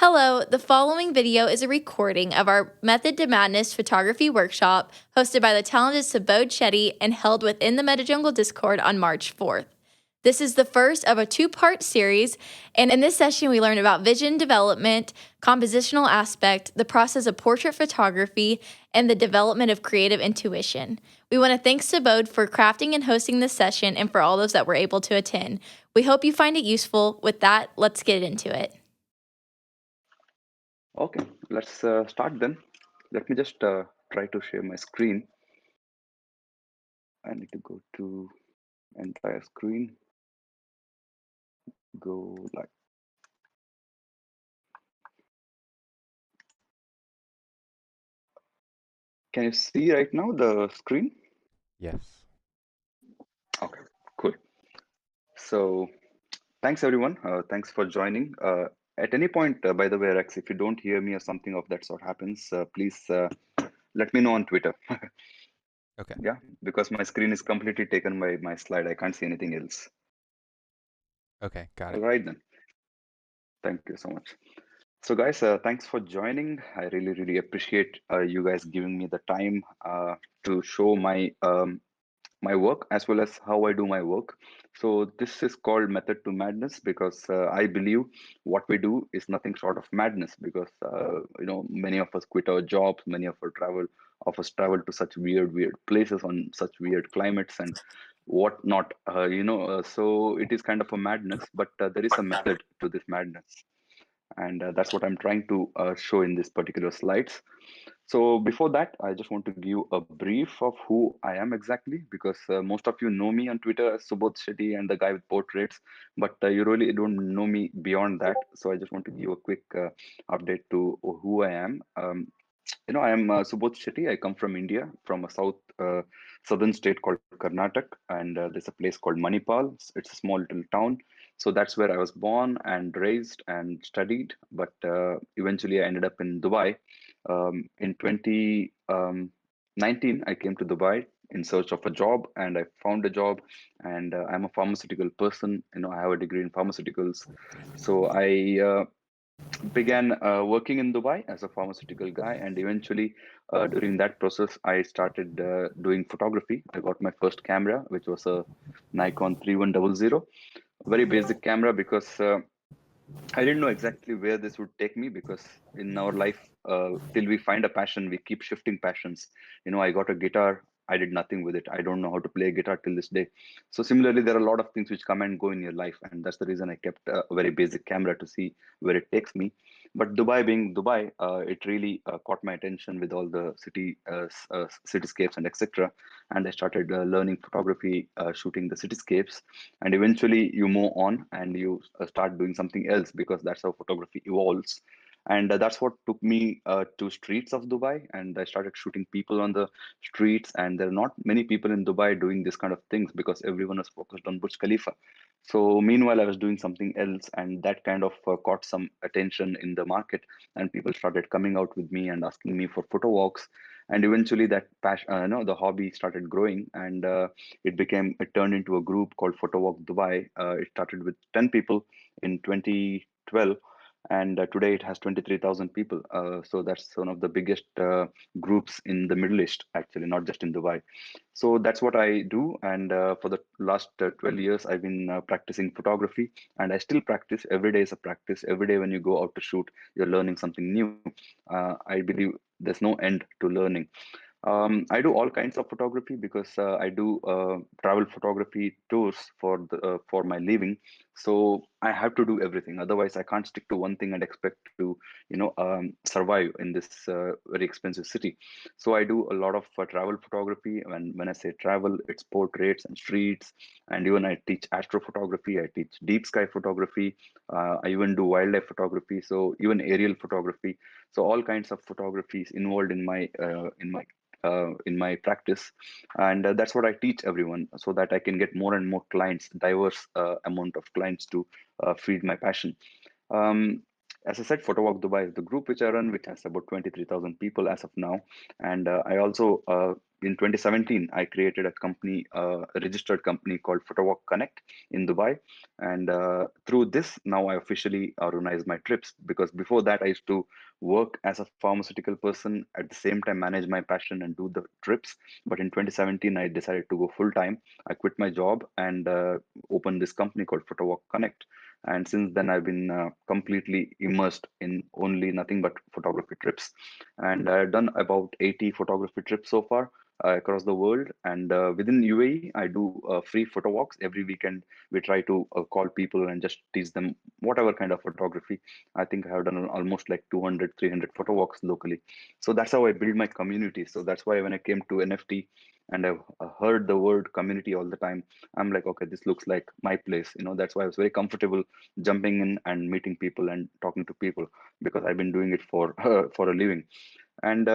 Hello, the following video is a recording of our Method to Madness photography workshop hosted by the talented Subodh Shetty and held within the MetaJungle Discord on March 4th. This is the first of a two-part series, and in this session we learned about vision development, compositional aspect, the process of portrait photography, and the development of creative intuition. We want to thank Subodh for crafting and hosting this session and for all those that were able to attend. We hope you find it useful. With that, let's get into it. Okay, let's start then. Let me just try to share my screen. I need to go to entire screen, go like. Can you see right now the screen? Yes. Okay, cool. So thanks everyone. Thanks for joining. At any point, by the way, Rex, if you don't hear me or something of that sort happens, please let me know on Twitter. Okay. Yeah, because my screen is completely taken by my slide. I can't see anything else. Okay, got All it. right then. Thank you so much. So guys, thanks for joining. I really appreciate you guys giving me the time to show my work as well as how I do my work. So this is called Method to Madness because I believe what we do is nothing short of madness because many of us quit our jobs, many of us travel to such weird places on such weird climates and whatnot. So it is kind of a madness, but there is a method to this madness, and that's what I'm trying to show in this particular slides. So before that, I just want to give a brief of who I am exactly, because most of you know me on Twitter as Subodh Shetty and the guy with portraits, but you really don't know me beyond that. So I just want to give a quick update to who I am. I am Subodh Shetty. I come from India, from a southern state called Karnataka, and there's a place called Manipal. It's a small little town. So that's where I was born and raised and studied. But eventually, I ended up in Dubai. In 2019, I came to Dubai in search of a job, and I found a job. And I'm a pharmaceutical person. I have a degree in pharmaceuticals. So I began working in Dubai as a pharmaceutical guy, and eventually, during that process, I started doing photography. I got my first camera, which was a Nikon 3100, very basic camera because I didn't know exactly where this would take me because in our life, till we find a passion, we keep shifting passions. I got a guitar. I did nothing with it. I don't know how to play a guitar till this day. So similarly, there are a lot of things which come and go in your life, and that's the reason I kept a very basic camera to see where it takes me. But Dubai being Dubai, it really caught my attention with all the cityscapes and etc. And I started learning photography, shooting the cityscapes, and eventually you move on and you start doing something else because that's how photography evolves. And that's what took me to streets of Dubai, and I started shooting people on the streets. And there are not many people in Dubai doing this kind of things because everyone is focused on Burj Khalifa. So meanwhile, I was doing something else, and that kind of caught some attention in the market, and people started coming out with me and asking me for photo walks. And eventually that passion, the hobby started growing, and it turned into a group called Photo Walk Dubai. It started with 10 people in 2012, and today it has 23,000 people. So that's one of the biggest groups in the Middle East, actually, not just in Dubai. So that's what I do, and for the last 12 years, I've been practicing photography, and I still practice. Every day is a practice. Every day when you go out to shoot, you're learning something new. I believe there's no end to learning. I do all kinds of photography because I do travel photography tours for my living. So I have to do everything. Otherwise, I can't stick to one thing and expect to survive in this very expensive city. So I do a lot of travel photography. When I say travel, it's portraits and streets, and even I teach astrophotography. I teach deep sky photography. I even do wildlife photography. So even aerial photography. So all kinds of photography is involved in my practice, and that's what I teach everyone so that I can get more and more clients, diverse amount of clients to feed my passion. um, as I said, Photo Walk Dubai is the group which I run, which has about 23,000 people as of now. And I also in 2017, I created a company, a registered company called Photowalk Connect in Dubai. And through this, now I officially organize my trips, because before that, I used to work as a pharmaceutical person, at the same time manage my passion and do the trips. But in 2017, I decided to go full time. I quit my job and opened this company called Photowalk Connect. And since then, I've been completely immersed in only nothing but photography trips. And I've done about 80 photography trips so far across the world. And within UAE, I do free photo walks every weekend. We try to call people and just teach them whatever kind of photography. I think I have done almost like 200, 300 photo walks locally. So that's how I build my community. So that's why when I came to NFT and I've heard the word community all the time, I'm like, okay, this looks like my place. That's why I was very comfortable jumping in and meeting people and talking to people, because I've been doing it for for a living. And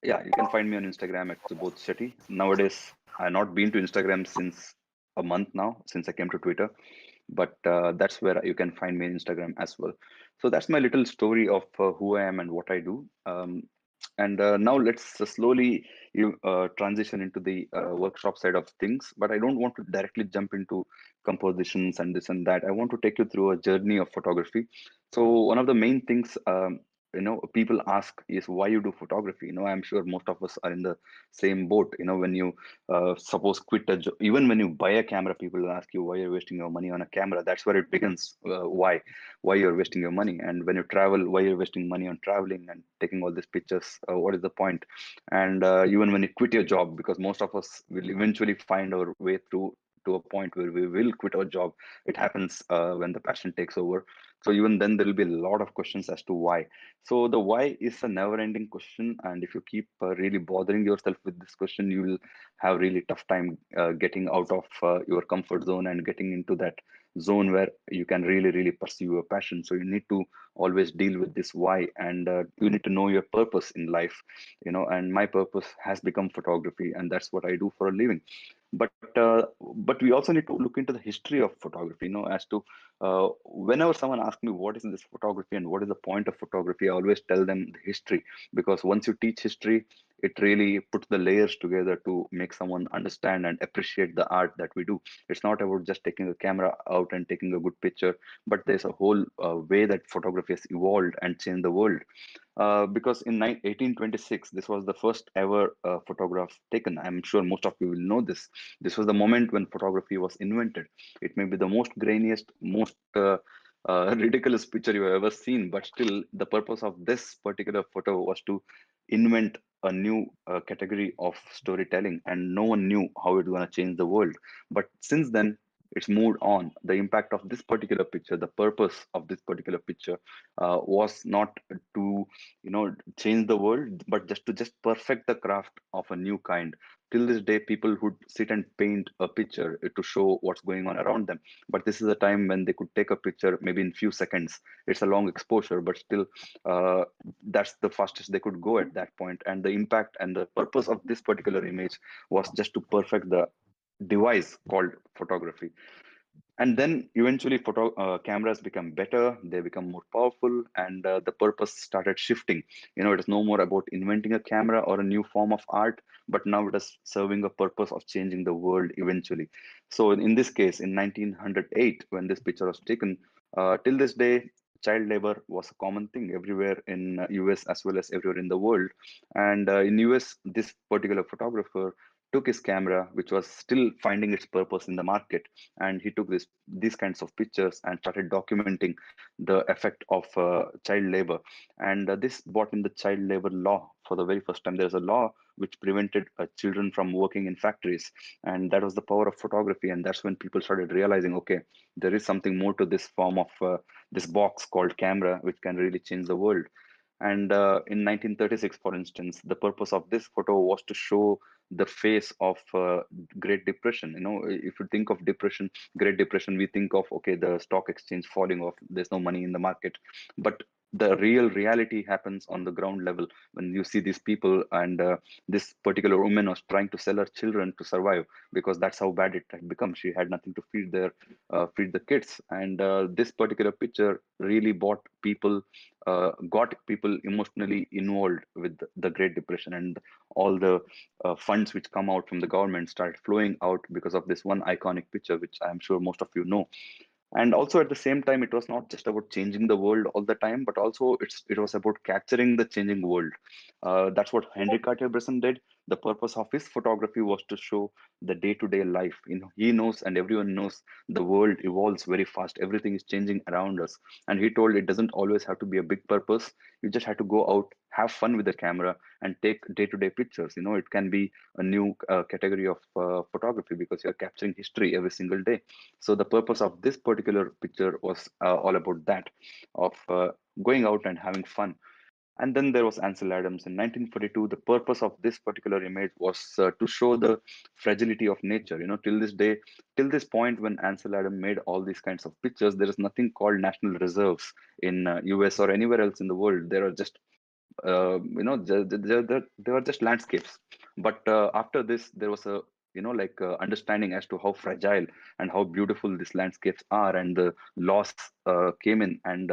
yeah, you can find me on Instagram at Subodh Shetty. Nowadays, I've not been to Instagram since a month now, since I came to Twitter, but that's where you can find me on Instagram as well. So that's my little story of who I am and what I do. And now let's slowly transition into the workshop side of things. But I don't want to directly jump into compositions and this and that. I want to take you through a journey of photography. So one of the main things people ask is why you do photography. I'm sure most of us are in the same boat. When you suppose quit a job, even when you buy a camera, people will ask you why you're wasting your money on a camera. That's where it begins. Why you're wasting your money. And when you travel, why you're wasting money on traveling and taking all these pictures. What is the point? And even when you quit your job, because most of us will eventually find our way through to a point where we will quit our job. It happens when the passion takes over. So even then there will be a lot of questions as to why. So the why is a never ending question, and if you keep really bothering yourself with this question, you will have really tough time getting out of your comfort zone and getting into that zone where you can really pursue your passion. So you need to always deal with this why, and you need to know your purpose in life. And my purpose has become photography, and that's what I do for a living. But we also need to look into the history of photography, as to whenever someone asks me what is this photography and what is the point of photography, I always tell them the history, because once you teach history, it really puts the layers together to make someone understand and appreciate the art that we do. It's not about just taking a camera out and taking a good picture, but there's a whole way that photography has evolved and changed the world. Because in 1826, this was the first ever photograph taken. I'm sure most of you will know this. This was the moment when photography was invented. It may be the most grainiest, most ridiculous picture you've ever seen, but still, the purpose of this particular photo was to invent a new category of storytelling, and no one knew how it's going to change the world. But since then, it's moved on. The impact of this particular picture, the purpose of this particular picture, was not to change the world, but just perfect the craft of a new kind. Till this day, people would sit and paint a picture to show what's going on around them, but this is a time when they could take a picture maybe in few seconds. It's a long exposure, but still, that's the fastest they could go at that point. And the impact and the purpose of this particular image was just to perfect the device called photography. And then eventually cameras become better, they become more powerful, and the purpose started shifting. It is no more about inventing a camera or a new form of art, but now it is serving a purpose of changing the world eventually. So in this case, in 1908, when this picture was taken, till this day, child labor was a common thing everywhere in US as well as everywhere in the world. And in US, this particular photographer took his camera, which was still finding its purpose in the market, and he took these kinds of pictures and started documenting the effect of child labor. And this brought in the child labor law. For the very first time, there's a law which prevented children from working in factories, and that was the power of photography. And that's when people started realizing, okay, there is something more to this form of this box called camera, which can really change the world. And in 1936, for instance, the purpose of this photo was to show the face of Great Depression. If you think of depression, Great Depression, we think of, okay, the stock exchange falling off, there's no money in the market. But the real reality happens on the ground level when you see these people. And this particular woman was trying to sell her children to survive, because that's how bad it had become. She had nothing to feed the kids. And this particular picture really got people emotionally involved with the Great Depression, and all the funds which come out from the government started flowing out because of this one iconic picture, which I'm sure most of you know. And also at the same time, it was not just about changing the world all the time, but also it was about capturing the changing world. That's what Henry Cartier-Bresson did. The purpose of his photography was to show the day-to-day life. He knows, and everyone knows, the world evolves very fast. Everything is changing around us, and he told it doesn't always have to be a big purpose. You just have to go out, have fun with the camera, and take day-to-day pictures. It can be a new category of photography, because you're capturing history every single day. So the purpose of this particular picture was all about that, of going out and having fun. And then there was Ansel Adams in 1942. The purpose of this particular image was to show the fragility of nature. Till this day, till this point, when Ansel Adams made all these kinds of pictures, there is nothing called national reserves in US or anywhere else in the world. There are just they were just landscapes. But after this, there was a understanding as to how fragile and how beautiful these landscapes are, and the laws came in, and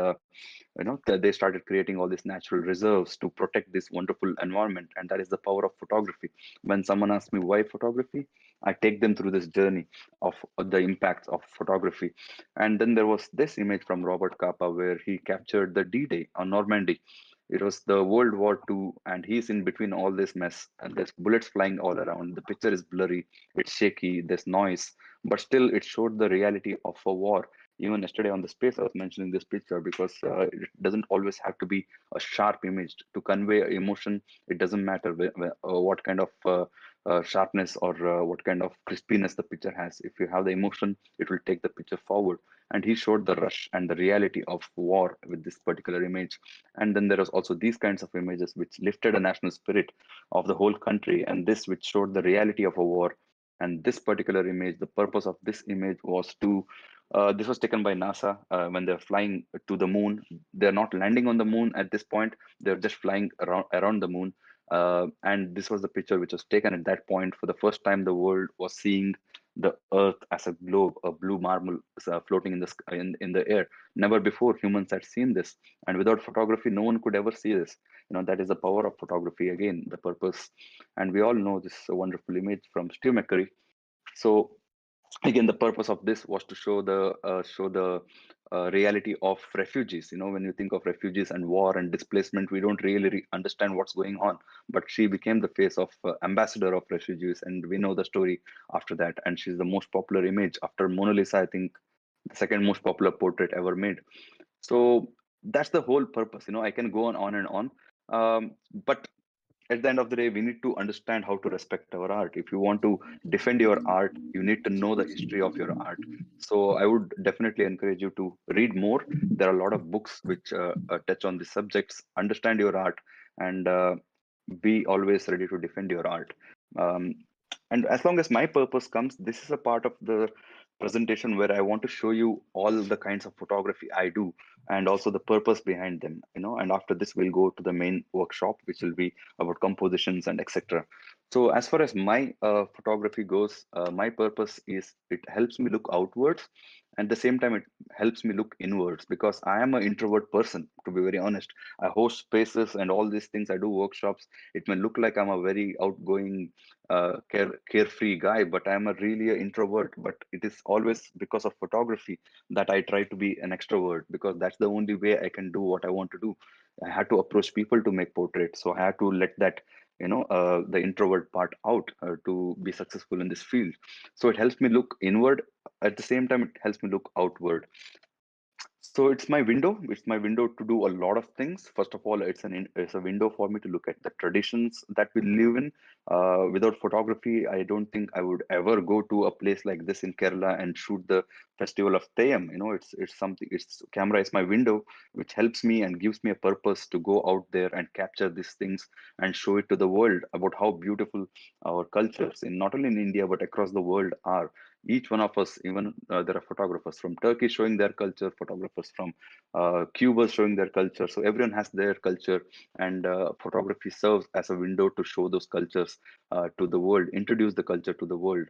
they started creating all these natural reserves to protect this wonderful environment. And that is the power of photography. When someone asks me why photography, I take them through this journey of the impacts of photography. And then there was this image from Robert Capa, where he captured the D-Day on Normandy. It was the World War II, and he's in between all this mess, and there's bullets flying all around. The picture is blurry, it's shaky, there's noise, but still it showed the reality of a war. Even yesterday on the space, I was mentioning this picture because it doesn't always have to be a sharp image to convey emotion. It doesn't matter what kind of sharpness or what kind of crispiness the picture has. If you have the emotion, it will take the picture forward. And he showed the rush and the reality of war with this particular image. And then there was also these kinds of images which lifted a national spirit of the whole country, and this which showed the reality of a war. And this particular image, the purpose of this image was to this was taken by NASA when they're flying to the moon. They're not landing on the moon at this point. They're just flying around the moon. And this was the picture which was taken at that point. For the first time, the world was seeing the Earth as a globe, a blue marble floating in in the air. Never before humans had seen this. And without photography, no one could ever see this. That is the power of photography, again, the purpose. And we all know this wonderful image from Steve McCurry. So again, the purpose of this was to show the reality of refugees. When you think of refugees and war and displacement, we don't really understand what's going on, but she became the face of ambassador of refugees, and we know the story after that. And she's the most popular image after Mona Lisa, I think, the second most popular portrait ever made. So that's the whole purpose. I can go on and on. But at the end of the day, we need to understand how to respect our art. If you want to defend your art, you need to know the history of your art. So I would definitely encourage you to read more. There are a lot of books which touch on these subjects. Understand your art, and be always ready to defend your art. Um, and as long as my purpose comes, this is a part of the presentation where I want to show you all the kinds of photography I do, and also the purpose behind them. And after this, we'll go to the main workshop, which will be about compositions and etc. So as far as my photography goes, my purpose is it helps me look outwards, and at the same time it helps me look inwards, because I am an introvert person, to be very honest. I host spaces and all these things, I do workshops. It may look like I'm a very outgoing carefree guy, but I'm a really an introvert. But it is always because of photography that I try to be an extrovert, because that's the only way I can do what I want to do. I had to approach people to make portraits, so I had to let that the introvert part out to be successful in this field. So it helps me look inward. At the same time, it helps me look outward. So it's my window. It's my window to do a lot of things. First of all, it's a window for me to look at the traditions that we live in. Without photography, I don't think I would ever go to a place like this in Kerala and shoot the festival of Theyyam. It's something. It's camera is my window, which helps me and gives me a purpose to go out there and capture these things and show it to the world about how beautiful our cultures in not only in India but across the world are. Each one of us, even there are photographers from Turkey showing their culture, photographers from Cuba showing their culture. So everyone has their culture, and photography serves as a window to show those cultures to the world, introduce the culture to the world.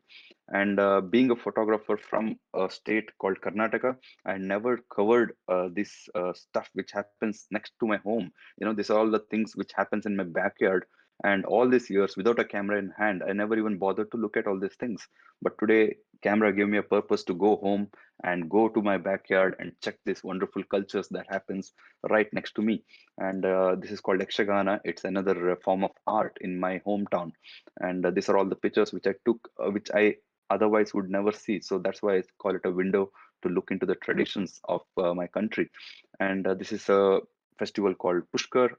And being a photographer from a state called Karnataka, I never covered this stuff which happens next to my home. These are all the things which happens in my backyard. And all these years, without a camera in hand, I never even bothered to look at all these things. But today, camera gave me a purpose to go home and go to my backyard and check these wonderful cultures that happens right next to me. And this is called Ekshagana. It's another form of art in my hometown. And these are all the pictures which I took, which I otherwise would never see. So that's why I call it a window to look into the traditions of my country. And this is a festival called Pushkar.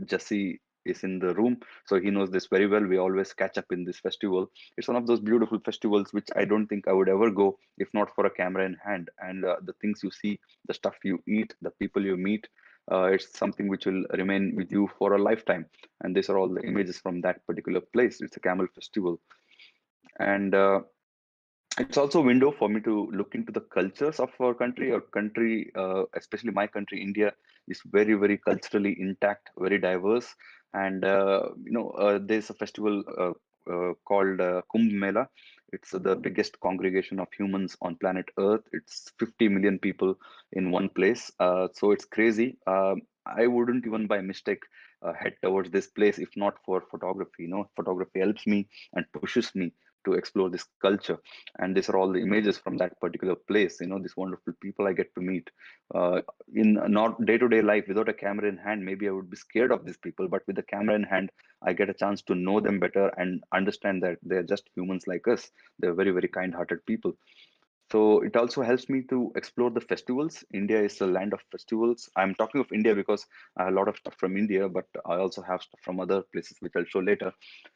Jesse is in the room, so he knows this very well. We always catch up in this festival. It's one of those beautiful festivals which I don't think I would ever go if not for a camera in hand. And the things you see, the stuff you eat, the people you meet, it's something which will remain with you for a lifetime. And these are all the images from that particular place. It's a camel festival. And it's also a window for me to look into the cultures of our country. Our country, especially my country, India, is very, very culturally intact, very diverse. And there's a festival called Kumbh Mela. It's the biggest congregation of humans on planet Earth. It's 50 million people in one place. So it's crazy. I wouldn't even by mistake head towards this place if not for photography. Photography helps me and pushes me to explore this culture. And these are all the images from that particular place. These wonderful people I get to meet in not day-to-day life. Without a camera in hand, maybe I would be scared of these people, but with the camera in hand, I get a chance to know them better and understand that they're just humans like us. They're very, very kind-hearted people. So it also helps me to explore the festivals. India is a land of festivals. I'm talking of India because I have a lot of stuff from India, but I also have stuff from other places, which I'll show later.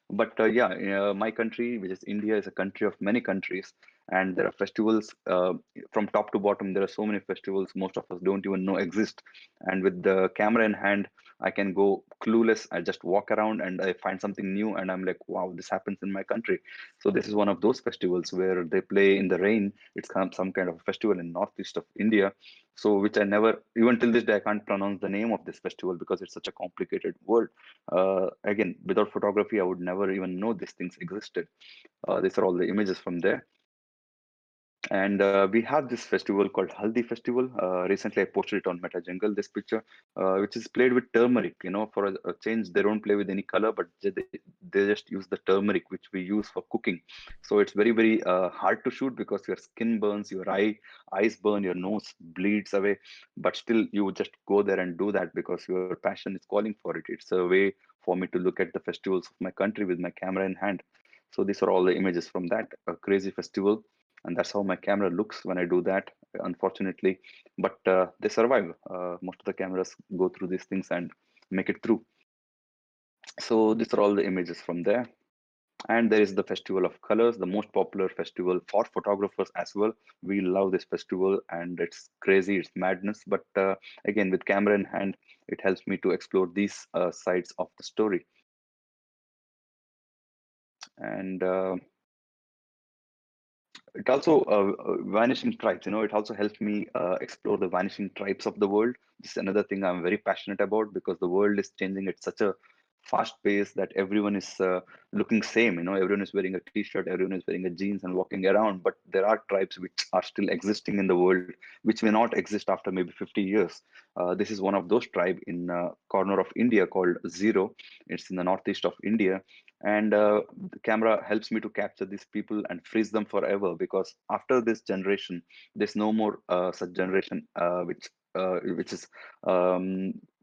But yeah, my country, which is India, is a country of many countries, and there are festivals from top to bottom. There are so many festivals most of us don't even know exist. And with the camera in hand, I can go clueless. I just walk around and I find something new, and I'm like, wow, this happens in my country. So this is one of those festivals where they play in the rain. It's some kind of a festival in northeast of India. So which I never, even till this day, I can't pronounce the name of this festival because it's such a complicated word. Again, without photography, I would never even know these things existed. These are all the images from there. And we have this festival called Haldi Festival. Recently, I posted it on MetaJungle, this picture, which is played with turmeric. For a change, they don't play with any color, but they just use the turmeric, which we use for cooking. So it's very, very hard to shoot because your skin burns, your eyes burn, your nose bleeds away. But still, you just go there and do that because your passion is calling for it. It's a way for me to look at the festivals of my country with my camera in hand. So these are all the images from that crazy festival, and that's how my camera looks when I do that, unfortunately. But they survive. Most of the cameras go through these things and make it through. So these are all the images from there. And there is the Festival of Colors, the most popular festival for photographers as well. We love this festival, and it's crazy, it's madness. But again, with camera in hand, it helps me to explore these sides of the story. And it also vanishing tribes, it also helps me explore the vanishing tribes of the world. This is another thing I'm very passionate about because the world is changing at such a fast pace that everyone is looking same. Everyone is wearing a t-shirt, everyone is wearing a jeans and walking around, but there are tribes which are still existing in the world which may not exist after maybe 50 years. This is one of those tribe in corner of India called Zero. It's in the northeast of India. And the camera helps me to capture these people and freeze them forever, because after this generation there's no more such generation which is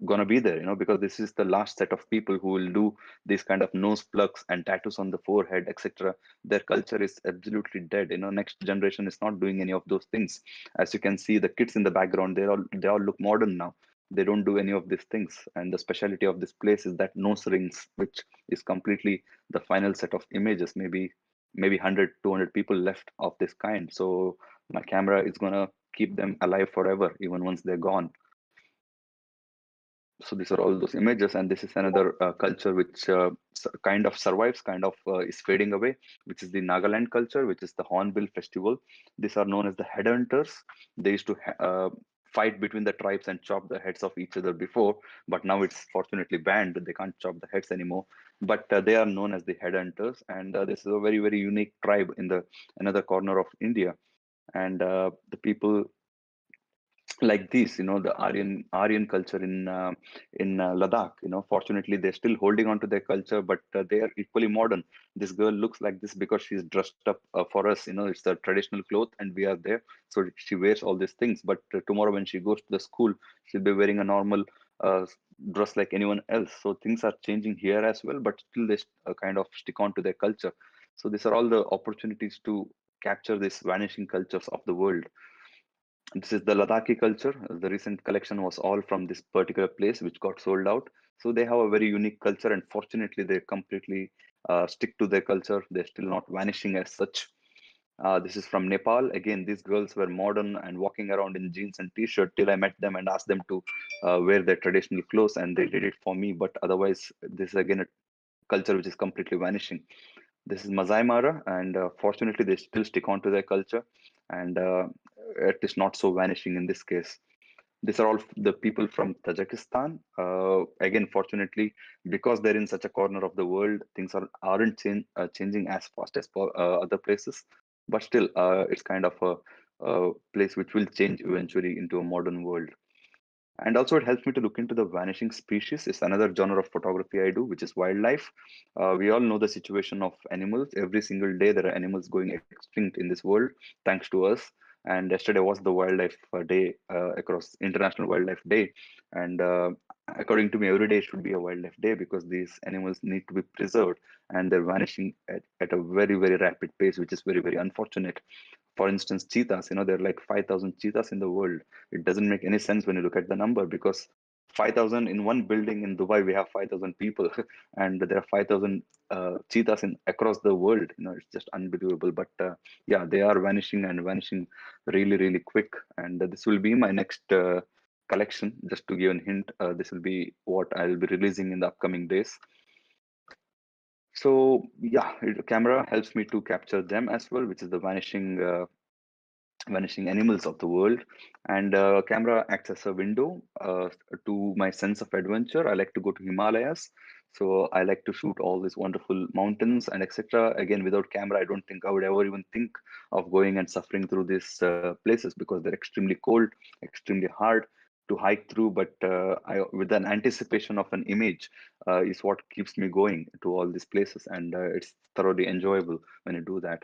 gonna be there, because this is the last set of people who will do these kind of nose plugs and tattoos on the forehead, etc. Their culture is absolutely dead. Next generation is not doing any of those things. As you can see, the kids in the background, they all look modern now. They don't do any of these things, and the specialty of this place is that nose rings, which is completely the final set of images. Maybe 100 200 people left of this kind. So my camera is going to keep them alive forever, even once they're gone. So these are all those images, and this is another culture which kind of survives, kind of is fading away, which is the Nagaland culture, which is the Hornbill Festival. These are known as the headhunters. They used to fight between the tribes and chop the heads of each other before, but now it's fortunately banned. They can't chop the heads anymore. But they are known as the headhunters, and this is a very, very unique tribe in the another corner of India. And the people like this, the Aryan culture in Ladakh. Fortunately, they're still holding on to their culture, but they are equally modern. This girl looks like this because she's dressed up for us. It's the traditional clothes, and we are there, so she wears all these things. But tomorrow, when she goes to the school, she'll be wearing a normal uh, dress like anyone else. So things are changing here as well, but still they kind of stick on to their culture. So these are all the opportunities to capture these vanishing cultures of the world. This is the Ladakhi culture. The recent collection was all from this particular place, which got sold out. So they have a very unique culture, and fortunately, they completely stick to their culture. They're still not vanishing as such. This is from Nepal. Again, these girls were modern and walking around in jeans and t-shirt till I met them and asked them to wear their traditional clothes, and they did it for me. But otherwise, this is again a culture which is completely vanishing. This is Masai Mara, and fortunately, they still stick on to their culture, and it is not so vanishing in this case. These are all the people from Tajikistan. Again, fortunately, because they're in such a corner of the world, things aren't changing as fast as other places. But still, it's kind of a place which will change eventually into a modern world. And also, it helps me to look into the vanishing species. It's another genre of photography I do, which is wildlife. We all know the situation of animals. Every single day, there are animals going extinct in this world, thanks to us. And yesterday was the Wildlife Day across International Wildlife Day. And according to me, every day should be a Wildlife Day because these animals need to be preserved, and they're vanishing at a very, very rapid pace, which is very, very unfortunate. For instance, cheetahs, there are like 5,000 cheetahs in the world. It doesn't make any sense when you look at the number because 5,000 in one building in Dubai, we have 5,000 people, and there are 5,000 cheetahs in across the world. It's just unbelievable. But yeah, they are vanishing and vanishing really, really quick. And this will be my next collection. Just to give a hint, this will be what I'll be releasing in the upcoming days. So yeah, camera helps me to capture them as well, which is the vanishing animals of the world. And camera acts as a window to my sense of adventure. I like to go to Himalayas, so I like to shoot all these wonderful mountains and etc. Again, without camera, I don't think I would ever even think of going and suffering through these places because they're extremely cold, extremely hard to hike through. But with an anticipation of an image is what keeps me going to all these places, and it's thoroughly enjoyable when you do that.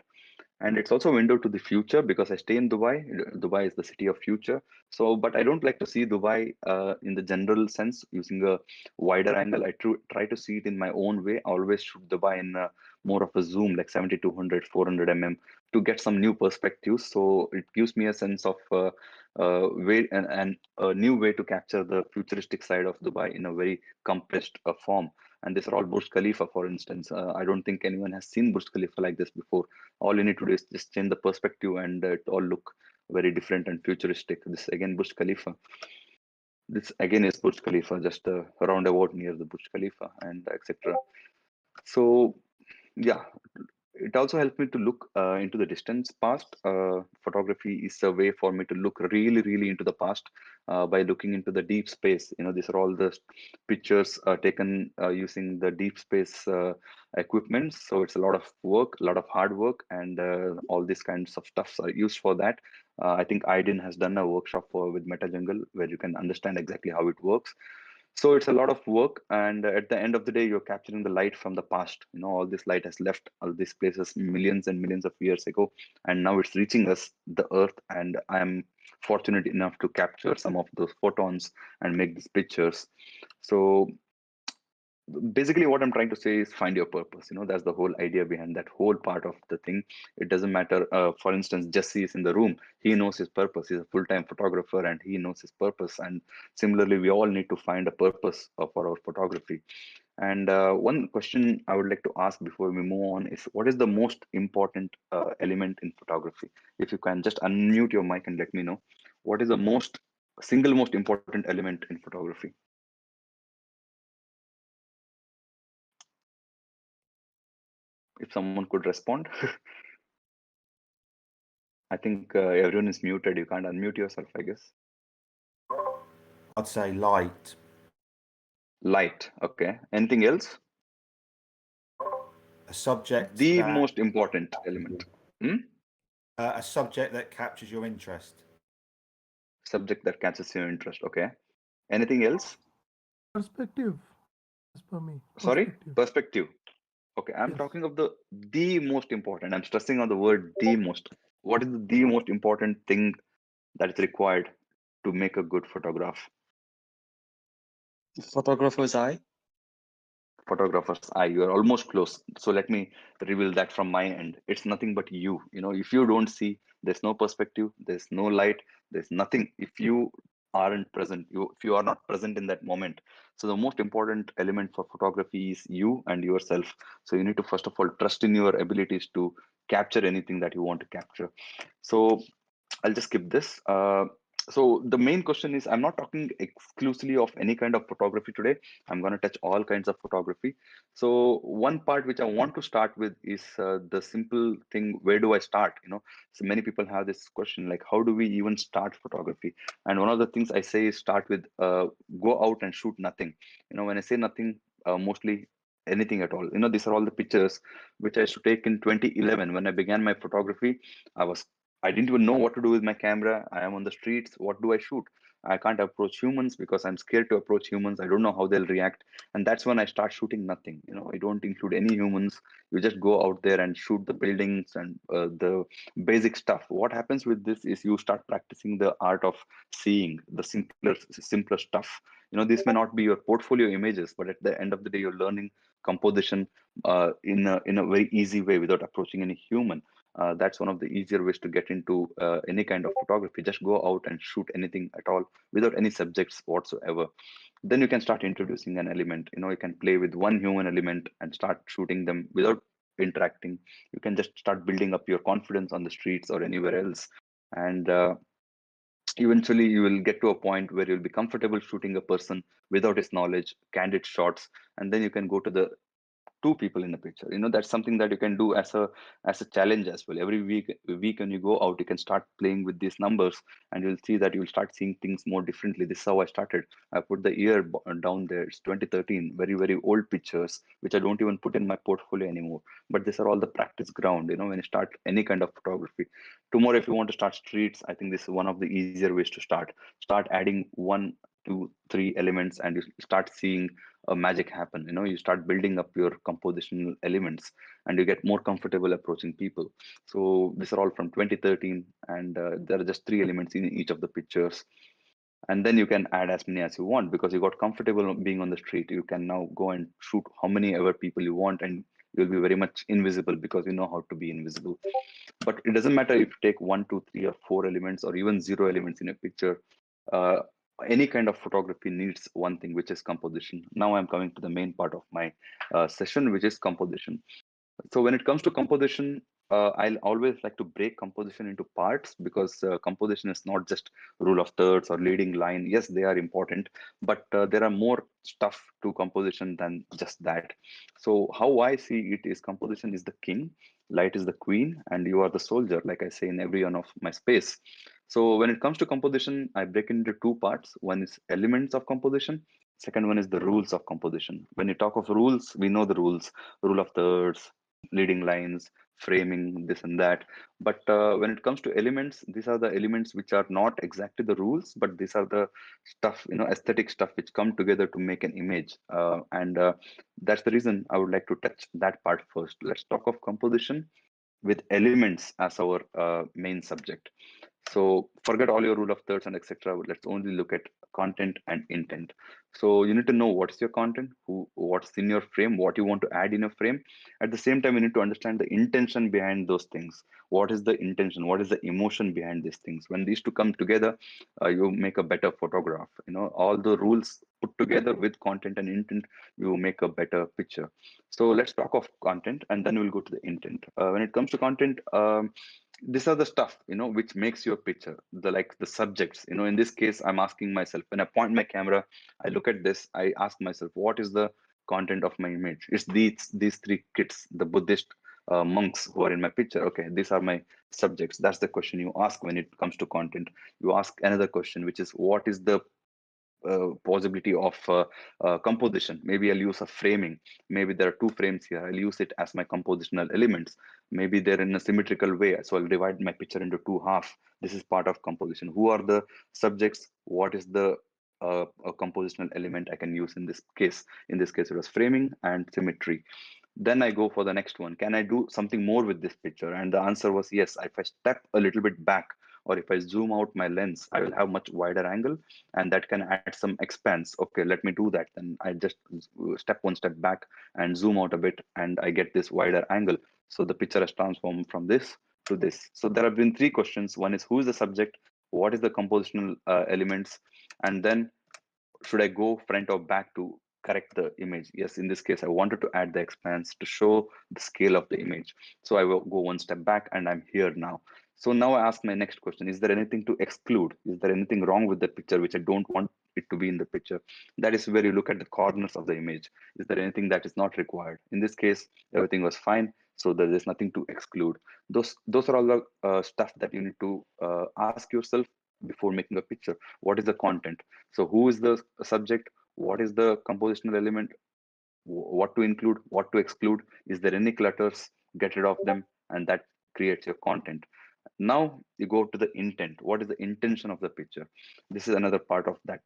And it's also a window to the future because I stay in Dubai. Dubai is the city of future. So, but I don't like to see Dubai in the general sense using a wider angle. I try to see it in my own way. I always shoot Dubai in more of a zoom, like 70-200, 400 to get some new perspectives. So it gives me a sense of way and a new way to capture the futuristic side of Dubai in a very compressed form. And these are all Burj Khalifa, for instance. I don't think anyone has seen Burj Khalifa like this before. All you need to do is just change the perspective, and it all look very different and futuristic. This again Burj Khalifa. This again is Burj Khalifa, just a roundabout near the Burj Khalifa, and etc. So yeah, it also helps me to look into the distance past. Photography is a way for me to look really, really into the past by looking into the deep space. These are all the pictures taken using the deep space equipment. So it's a lot of work, a lot of hard work, and all these kinds of stuffs are used for that. I think Aydin has done a workshop with MetaJungle where you can understand exactly how it works. So it's a lot of work, and at the end of the day, you're capturing the light from the past. All this light has left all these places millions and millions of years ago, and now it's reaching us, the Earth. And I'm fortunate enough to capture some of those photons and make these pictures. So basically what I'm trying to say is find your purpose. That's the whole idea behind that whole part of the thing. It doesn't matter, for instance, Jesse is in the room, he knows his purpose, he's a full-time photographer and he knows his purpose. And similarly, we all need to find a purpose for our photography. And one question I would like to ask before we move on is, what is the most important element in photography? If you can just unmute your mic and let me know, what is the single most important element in photography? If someone could respond. I think everyone is muted. You can't unmute yourself, I guess. I'd say light. Light. Okay. Anything else? A subject The that most important element. a subject that captures your interest. Subject that catches your interest. Okay. Anything else? Perspective, as per me. Sorry? Perspective. Perspective. Okay. I'm Yes. talking of the most important. I'm stressing on the word the most. What is the most important thing that is required to make a good photograph? Photographer's eye. Photographer's eye. You're almost close. So let me reveal that from my end. It's nothing but you. If you don't see, there's no perspective, there's no light, there's nothing. If you aren't present, if you are not present in that moment. So the most important element for photography is you and yourself. So you need to first of all trust in your abilities to capture anything that you want to capture. So I'll just skip this. So the main question is, I'm not talking exclusively of any kind of photography today. I'm going to touch all kinds of photography. So one part which I want to start with is the simple thing, where do I start? So many people have this question, like, how do we even start photography? And one of the things I say is start with go out and shoot nothing. When I say nothing, mostly anything at all. These are all the pictures which I used to take in 2011 when I began my photography. I didn't even know what to do with my camera. I am on the streets. What do I shoot? I can't approach humans because I'm scared to approach humans. I don't know how they'll react. And that's when I start shooting nothing. I don't include any humans. You just go out there and shoot the buildings and the basic stuff. What happens with this is you start practicing the art of seeing the simpler stuff. This may not be your portfolio images, but at the end of the day, you're learning composition in a very easy way without approaching any human. That's one of the easier ways to get into any kind of photography. Just go out and shoot anything at all without any subjects whatsoever. Then you can start introducing an element. You can play with one human element and start shooting them without interacting. You can just start building up your confidence on the streets or anywhere else. And eventually you will get to a point where you'll be comfortable shooting a person without his knowledge, candid shots, and then you can go to the two people in a picture. That's something that you can do as a challenge as well. Every week when you go out, you can start playing with these numbers, and you'll see that you'll start seeing things more differently. This is how I started. I put the year down there. It's 2013. Very, very old pictures which I don't even put in my portfolio anymore, but these are all the practice ground. When you start any kind of photography. Tomorrow, if you want to start streets, I think this is one of the easier ways to start adding 1, 2, 3 elements, and you start seeing a magic happen. You start building up your compositional elements, and you get more comfortable approaching people. So these are all from 2013, and there are just 3 elements in each of the pictures. And then you can add as many as you want, because you got comfortable being on the street. You can now go and shoot how many ever people you want, and you'll be very much invisible because you know how to be invisible. But it doesn't matter if you take 1, 2, 3, or 4 elements, or even 0 elements in a picture. Any kind of photography needs one thing, which is composition. Now I'm coming to the main part of my session, which is composition. So when it comes to composition, I'll always like to break composition into parts, because composition is not just rule of thirds or leading line. Yes, they are important, but there are more stuff to composition than just that. So how I see it is, composition is the king, light is the queen, and you are the soldier, like I say in every one of my space. So when it comes to composition, I break into 2 parts. One is elements of composition. Second one is the rules of composition. When you talk of rules, we know the rules: rule of thirds, leading lines, framing, this and that. But when it comes to elements, these are the elements which are not exactly the rules, but these are the stuff, aesthetic stuff which come together to make an image. And that's the reason I would like to touch that part first. Let's talk of composition with elements as our main subject. So forget all your rule of thirds and etc. Let's only look at content and intent. So you need to know what's your content, what's in your frame, what you want to add in a frame. At the same time, you need to understand the intention behind those things. What is the intention? What is the emotion behind these things? When these two come together, you make a better photograph. All the rules put together with content and intent, you make a better picture. So let's talk of content, and then we'll go to the intent. When it comes to content, these are the stuff which makes your picture, the subjects. In this case, I'm asking myself, when I point my camera, I look at this, I ask myself, what is the content of my image? It's these 3 kids, the Buddhist monks who are in my picture. Okay, these are my subjects. That's the question you ask when it comes to content. You ask another question, which is what is the possibility of composition. Maybe I'll use a framing. Maybe there are two frames here. I'll use it as my compositional elements. Maybe they're in a symmetrical way. So I'll divide my picture into two halves. This is part of composition. Who are the subjects? What is the a compositional element I can use in this case? In this case, it was framing and symmetry. Then I go for the next one. Can I do something more with this picture? And the answer was yes. If I step a little bit back, or if I zoom out my lens, I will have much wider angle, and that can add some expanse. Okay, let me do that. Then I just step one step back and zoom out a bit, and I get this wider angle. So the picture has transformed from this to this. So there have been three questions. One is who is the subject? What is the compositional elements? And then should I go front or back to correct the image? Yes, in this case, I wanted to add the expanse to show the scale of the image. So I will go one step back and I'm here now. So now I ask my next question, is there anything to exclude? Is there anything wrong with the picture which I don't want it to be in the picture? That is where you look at the corners of the image. Is there anything that is not required? In this case, everything was fine. So there is nothing to exclude. Those are all the stuff that you need to ask yourself before making a picture. What is the content? So who is the subject? What is the compositional element? What to include? What to exclude? Is there any clutters? Get rid of them, and that creates your content. Now you go to the intent. What is the intention of the picture? This is another part of that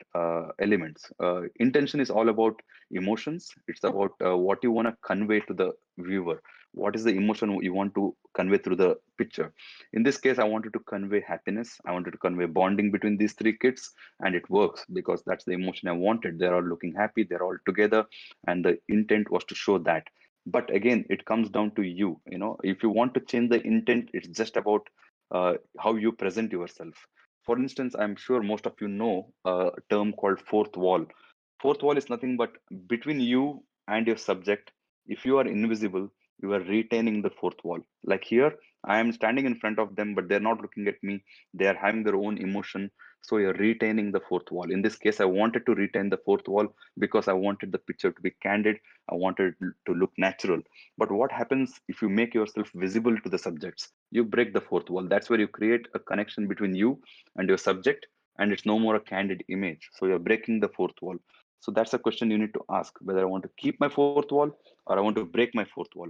elements. Intention is all about emotions. It's about what you want to convey to the viewer. What is the emotion you want to convey through the picture? In this case, I wanted to convey happiness. I wanted to convey bonding between these three kids, and it works because that's the emotion I wanted. They're all looking happy. They're all together, and the intent was to show that. But again, it comes down to you. You know, if you want to change the intent, it's just about how you present yourself. For instance, I'm sure most of you know a term called fourth wall. Fourth wall is nothing but between you and your subject. If you are invisible, you are retaining the fourth wall. Like here, I am standing in front of them, but they're not looking at me. They are having their own emotion. So you're retaining the fourth wall. In this case, I wanted to retain the fourth wall because I wanted the picture to be candid. I wanted it to look natural. But what happens if you make yourself visible to the subjects? You break the fourth wall. That's where you create a connection between you and your subject, and it's no more a candid image. So you're breaking the fourth wall. So that's a question you need to ask, whether I want to keep my fourth wall or I want to break my fourth wall.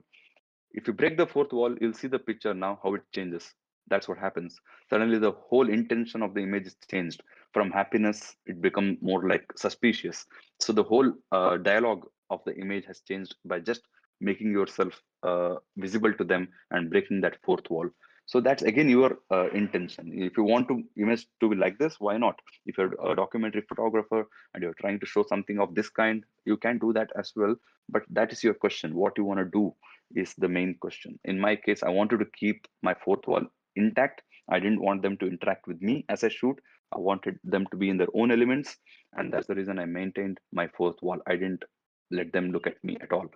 If you break the fourth wall, you'll see the picture now, how it changes. That's what happens. Suddenly the whole intention of the image is changed. From happiness, it becomes more like suspicious. So the whole dialogue of the image has changed by just making yourself visible to them and breaking that fourth wall. So that's again your intention. If you want to image to be like this, why not? If you're a documentary photographer and you're trying to show something of this kind, you can do that as well. But that is your question. What you want to do is the main question. In my case, I wanted to keep my fourth wall intact. I didn't want them to interact with me as I shoot. I wanted them to be in their own elements. And that's the reason I maintained my fourth wall. I didn't let them look at me at all.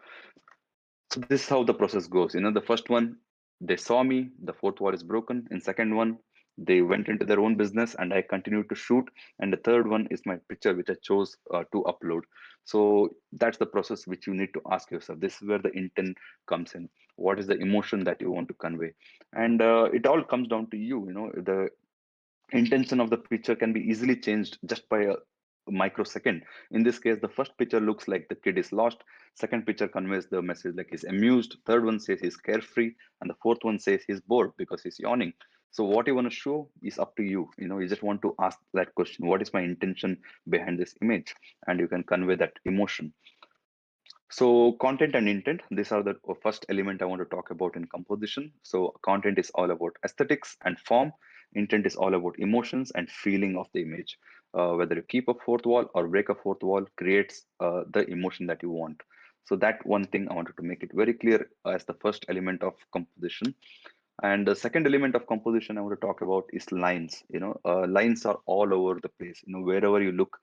So this is how the process goes. You know, the first one, they saw me, the fourth wall is broken. In second one, they went into their own business and I continued to shoot. And the third one is my picture, which I chose to upload. So that's the process which you need to ask yourself. This is where the intent comes in. What is the emotion that you want to convey? And it all comes down to you. You know, the intention of the picture can be easily changed just by a microsecond. In this case, the first picture looks like the kid is lost. Second picture conveys the message like he's amused. Third one says he's carefree, and the fourth one says he's bored because he's yawning. So what you want to show is up to you. You know, you just want to ask that question: what is my intention behind this image? And you can convey that emotion. So content and intent, these are the first element I want to talk about in composition. So content is all about aesthetics and form. Intent is all about emotions and feeling of the image. Whether you keep a fourth wall or break a fourth wall creates the emotion that you want. So that one thing I wanted to make it very clear as the first element of composition. And the second element of composition I want to talk about is lines. You know, lines are all over the place. You know, wherever you look,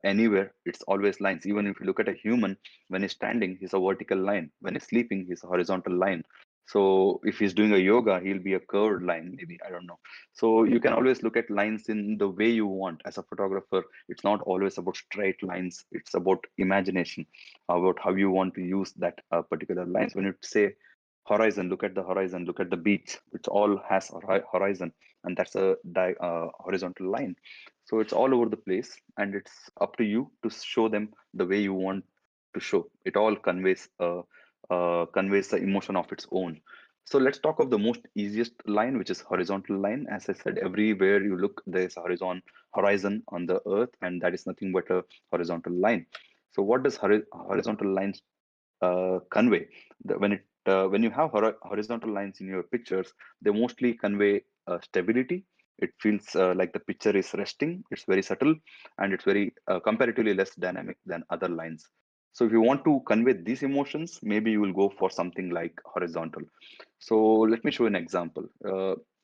anywhere, it's always lines. Even if you look at a human, when he's standing, he's a vertical line. When he's sleeping, he's a horizontal line. So if he's doing a yoga, he'll be a curved line, maybe, I don't know. So you can always look at lines in the way you want. As a photographer, it's not always about straight lines. It's about imagination, about how you want to use that particular lines. When you say horizon, look at the horizon, look at the beach. It all has a horizon, and that's a horizontal line. So it's all over the place, and it's up to you to show them the way you want to show. It all conveys the emotion of its own. So let's talk of the most easiest line, which is horizontal line. As I said, everywhere you look, there's a horizon on the earth, and that is nothing but a horizontal line. So what does horizontal lines convey? When you have horizontal lines in your pictures, they mostly convey stability. It feels like the picture is resting. It's very subtle, and it's very comparatively less dynamic than other lines. So if you want to convey these emotions, maybe you will go for something like horizontal. So let me show an example.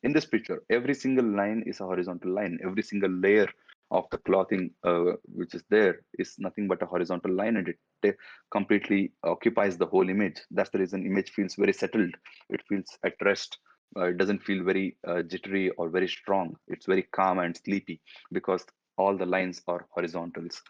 In this picture, every single line is a horizontal line. Every single layer of the clothing which is there is nothing but a horizontal line, and it completely occupies the whole image. That's the reason image feels very settled. It feels at rest. It doesn't feel very jittery or very strong. It's very calm and sleepy because all the lines are horizontals.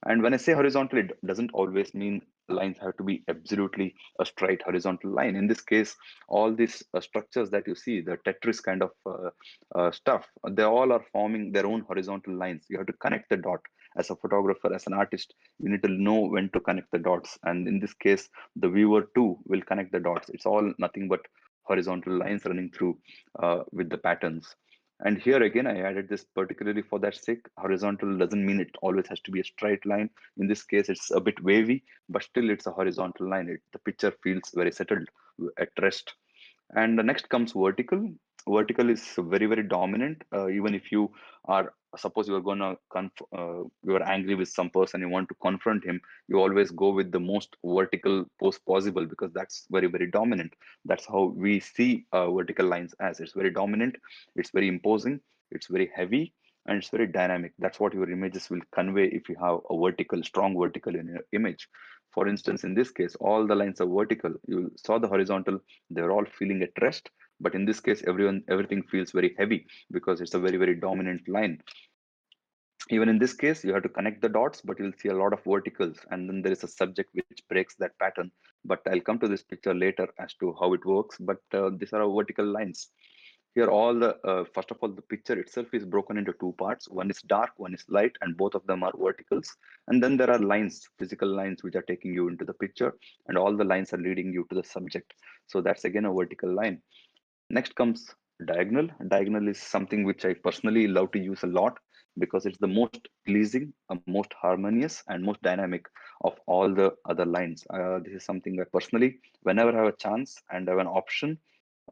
And when I say horizontal, it doesn't always mean lines have to be absolutely a straight horizontal line. In this case, all these structures that you see, the Tetris kind of stuff, they all are forming their own horizontal lines. You have to connect the dot. As a photographer, as an artist, you need to know when to connect the dots. And in this case, the viewer too will connect the dots. It's all nothing but horizontal lines running through with the patterns. And here again, I added this particularly for that sake. Horizontal doesn't mean it always has to be a straight line. In this case, it's a bit wavy, but still it's a horizontal line. The picture feels very settled at rest. And the next comes vertical. Vertical is very, very dominant. Even if you are, suppose you are gonna you are angry with some person, you want to confront him, you always go with the most vertical pose possible because that's very, very dominant. That's how we see vertical lines as. It's very dominant, it's very imposing, it's very heavy, and it's very dynamic. That's what your images will convey if you have a vertical, strong vertical in your image. For instance, in this case, all the lines are vertical. You saw the horizontal, they're all feeling at rest. But in this case, everything feels very heavy because it's a very, very dominant line. Even in this case, you have to connect the dots, but you'll see a lot of verticals, and then there is a subject which breaks that pattern. But I'll come to this picture later as to how it works. But these are our vertical lines. Here, all the first of all, the picture itself is broken into two parts. One is dark, one is light, and both of them are verticals. And then there are lines, physical lines, which are taking you into the picture, and all the lines are leading you to the subject. So that's again a vertical line. Next comes diagonal. Diagonal is something which I personally love to use a lot because it's the most pleasing, most harmonious, and most dynamic of all the other lines. This is something I personally, whenever I have a chance and I have an option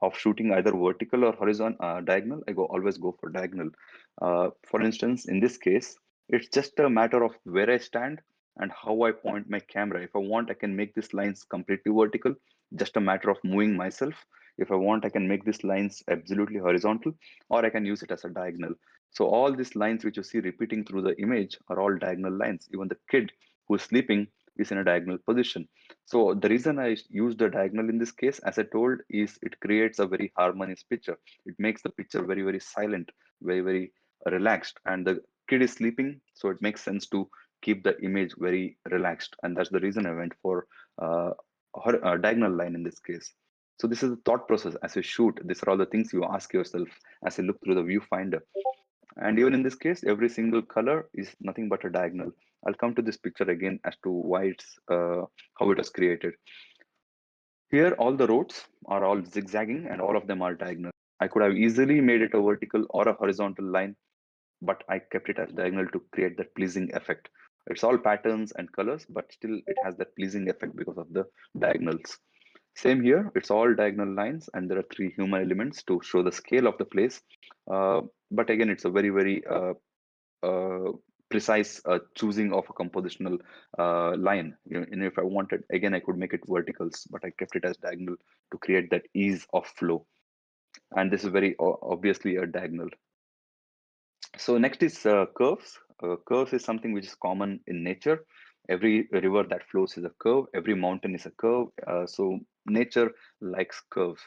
of shooting either vertical or horizontal, diagonal, I always go for diagonal. For instance, in this case, it's just a matter of where I stand and how I point my camera. If I want, I can make these lines completely vertical, just a matter of moving myself. If I want, I can make these lines absolutely horizontal, or I can use it as a diagonal. So all these lines which you see repeating through the image are all diagonal lines. Even the kid who's sleeping is in a diagonal position. So the reason I use the diagonal in this case, as I told, is it creates a very harmonious picture. It makes the picture very, very silent, very, very relaxed. And the kid is sleeping, so it makes sense to keep the image very relaxed. And that's the reason I went for a diagonal line in this case. So this is the thought process as you shoot. These are all the things you ask yourself as you look through the viewfinder. And even in this case, every single color is nothing but a diagonal. I'll come to this picture again as to why it's how it was created. Here, all the roads are all zigzagging and all of them are diagonal. I could have easily made it a vertical or a horizontal line, but I kept it as diagonal to create that pleasing effect. It's all patterns and colors, but still it has that pleasing effect because of the diagonals. Same here, it's all diagonal lines, and there are three human elements to show the scale of the place. But again, it's a very, very uh, precise choosing of a compositional line. And if I wanted, again, I could make it verticals, but I kept it as diagonal to create that ease of flow. And this is very obviously a diagonal. So next is curves. Curves is something which is common in nature. Every river that flows is a curve. Every mountain is a curve. So nature likes curves.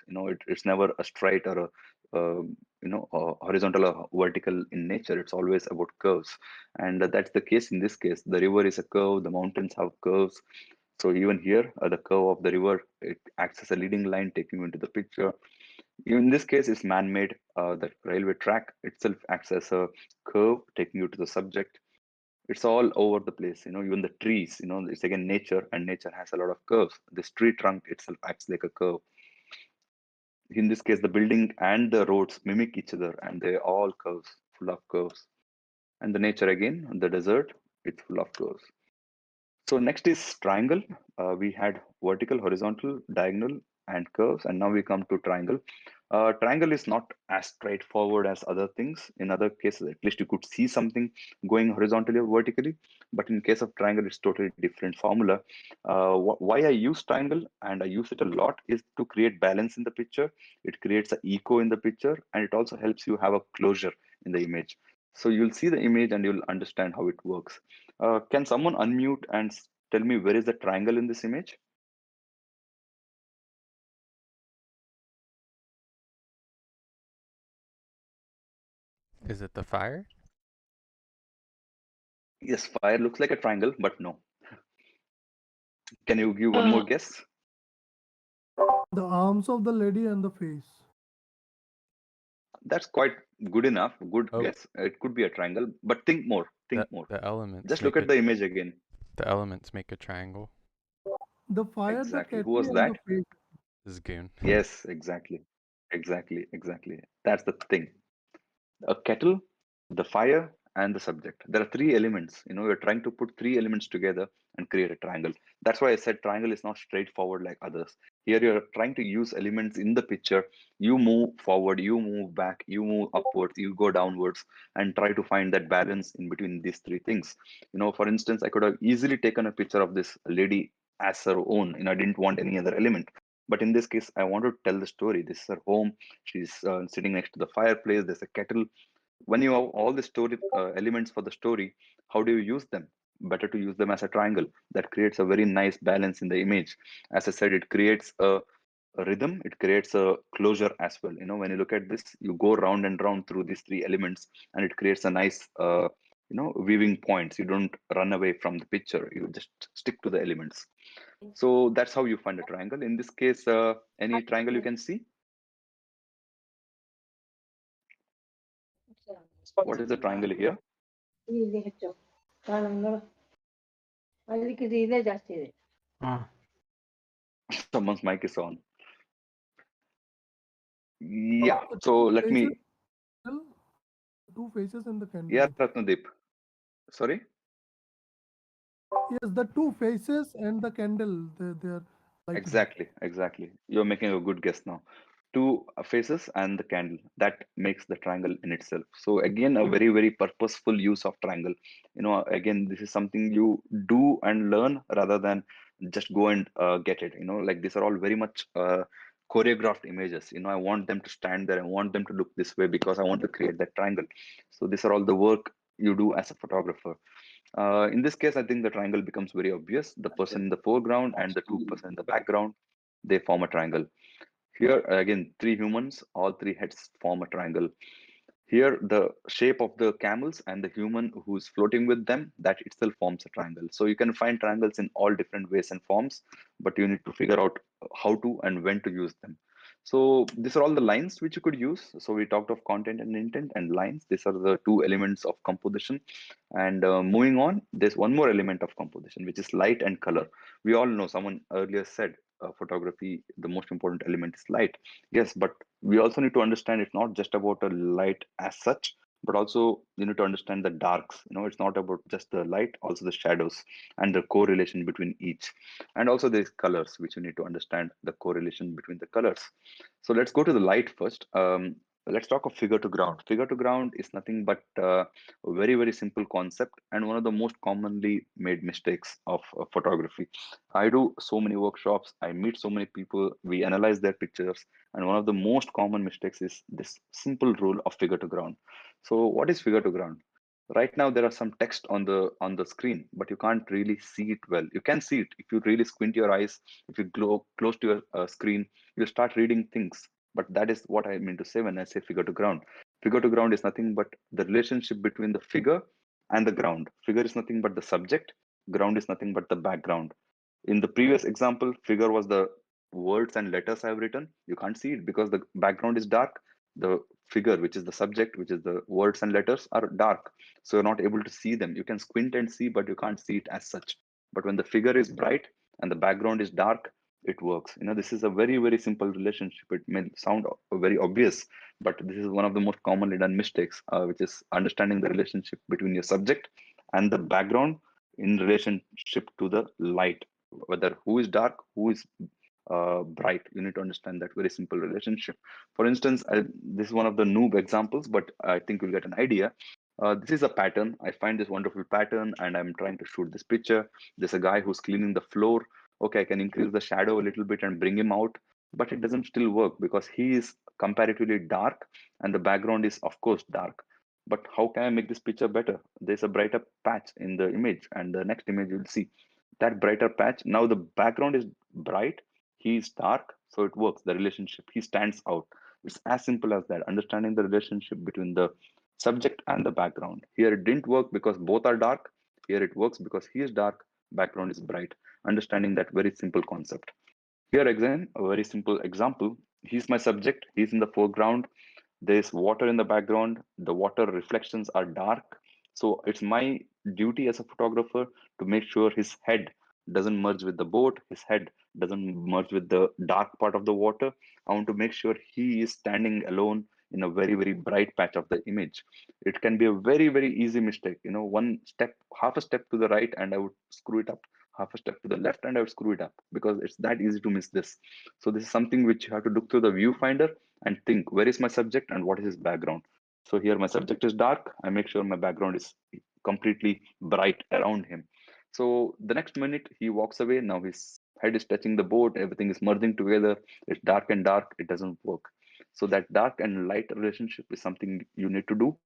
It's never a straight or a horizontal or vertical in nature. It's always about curves, and that's the case in this case. The river is a curve. The mountains have curves. So even here, the curve of the river, it acts as a leading line taking you into the picture. In this case, it's man-made. The railway track itself acts as a curve taking you to the subject. It's all over the place, even the trees, it's again nature, and nature has a lot of curves. This tree trunk itself acts like a curve. In this case, the building and the roads mimic each other, and they're all curves, full of curves. And the nature again, the desert, it's full of curves. So next is triangle. We had vertical, horizontal, diagonal, and curves, and now we come to triangle. Triangle is not as straightforward as other things. In other cases, at least you could see something going horizontally or vertically, but in case of triangle, it's totally different formula. Why I use triangle, and I use it a lot, is to create balance in the picture. It creates an echo in the picture, and it also helps you have a closure in the image. So you'll see the image and you'll understand how it works. Can someone unmute and tell me where is the triangle in this image? Is it the fire? Yes, fire looks like a triangle, but no. Can you give one more guess? The arms of the lady and the face. That's quite good enough. Good Oh. guess. It could be a triangle, but think more. Think more. The elements. Just look at the image again. The elements make a triangle. The fire, Exactly. the Who was kettle, and that? the face. This is Goon. Yes, exactly. Exactly. That's the thing. A kettle, the fire, and the subject. There are three elements. You're trying to put three elements together and create a triangle. That's why I said triangle is not straightforward like others. Here you're trying to use elements in the picture. You move forward, you move back, you move upwards, you go downwards, and try to find that balance in between these three things. For instance, I could have easily taken a picture of this lady as her own. I didn't want any other element. But in this case, I want to tell the story. This is her home. She's sitting next to the fireplace. There's a kettle. When you have all the story elements for the story, how do you use them? Better to use them as a triangle. That creates a very nice balance in the image. As I said, it creates a rhythm. It creates a closure as well. When you look at this, you go round and round through these three elements, and it creates a nice weaving points. You don't run away from the picture. You just stick to the elements. So that's how you find a triangle. In this case, any triangle you can see. What is the triangle here? Someone's mic is on. Yeah. The So two let faces, me. two faces in the candle. Yeah, Ratnadeep. Sorry. Yes, the two faces and the candle. They're like Exactly. You're making a good guess now. Two faces and the candle. That makes the triangle in itself. So again, a very, very purposeful use of triangle. Again, this is something you do and learn rather than just go and get it. Like these are all very much choreographed images. I want them to stand there. I want them to look this way because I want to create that triangle. So these are all the work you do as a photographer. In this case, I think the triangle becomes very obvious. The person in the foreground and the two-person in the background, they form a triangle. Here, again, three humans, all three heads form a triangle. Here, the shape of the camels and the human who's floating with them, that itself forms a triangle. So you can find triangles in all different ways and forms, but you need to figure out how to and when to use them. So these are all the lines which you could use. So we talked of content and intent and lines. These are the two elements of composition. And moving on, there's one more element of composition, which is light and color. We all know, someone earlier said, photography, the most important element is light. Yes, but we also need to understand it's not just about a light as such, but also you need to understand the darks. It's not about just the light, also the shadows and the correlation between each. And also there's colors, which you need to understand the correlation between the colors. So let's go to the light first. Let's talk of figure to ground. Figure to ground is nothing but a very, very simple concept and one of the most commonly made mistakes of photography. I do so many workshops, I meet so many people, we analyze their pictures, and one of the most common mistakes is this simple rule of figure to ground. So what is figure to ground? Right now there are some text on the screen, but you can't really see it well. You can see it if you really squint your eyes. If you go close to your screen, you start reading things. But that is what I mean to say when I say figure to ground. Figure to ground is nothing but the relationship between the figure and the ground. Figure is nothing but the subject. Ground is nothing but the background. In the previous example, figure was the words and letters I've written. You can't see it because the background is dark. The figure, which is the subject, which is the words and letters, are dark. So you're not able to see them. You can squint and see, but you can't see it as such. But when the figure is bright and the background is dark, it works. This is a very, very simple relationship. It may sound very obvious, but this is one of the most commonly done mistakes, which is understanding the relationship between your subject and the background in relationship to the light, whether who is dark, who is bright. You need to understand that very simple relationship. For instance, this is one of the noob examples, but I think you'll get an idea. This is a pattern. I find this wonderful pattern and I'm trying to shoot this picture. There's a guy who's cleaning the floor. Okay, I can increase the shadow a little bit and bring him out, but it doesn't still work because he is comparatively dark and the background is of course dark. But how can I make this picture better? There's a brighter patch in the image, and the next image you'll see that brighter patch. Now the background is bright, he is dark, so it works. The relationship, he stands out. It's as simple as that. Understanding the relationship between the subject and the background. Here it didn't work because both are dark. Here it works because he is dark, background is bright. Understanding that very simple concept. Here again, a very simple example. He's my subject, he's in the foreground. There's water in the background. The water reflections are dark. So it's my duty as a photographer to make sure his head doesn't merge with the boat, his head doesn't merge with the dark part of the water. I want to make sure he is standing alone in a very, very bright patch of the image. It can be a very, very easy mistake. One step, half a step to the right, and I would screw it up. Half a step to the left, and I would screw it up because it's that easy to miss this. So this is something which you have to look through the viewfinder and think, where is my subject and what is his background? So here my subject is dark. I make sure my background is completely bright around him. So the next minute he walks away. Now his head is touching the boat. Everything is merging together. It's dark and dark. It doesn't work. So that dark and light relationship is something you need to do.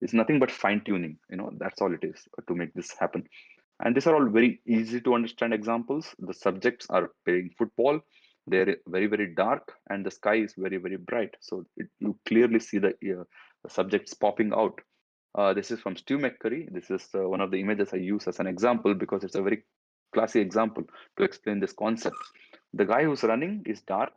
It's nothing but fine tuning. That's all it is to make this happen. And these are all very easy to understand examples. The subjects are playing football. They're very, very dark, and the sky is very, very bright. So you clearly see the subjects popping out. This is from Stu McCurry. This is one of the images I use as an example because it's a very classy example to explain this concept. The guy who's running is dark.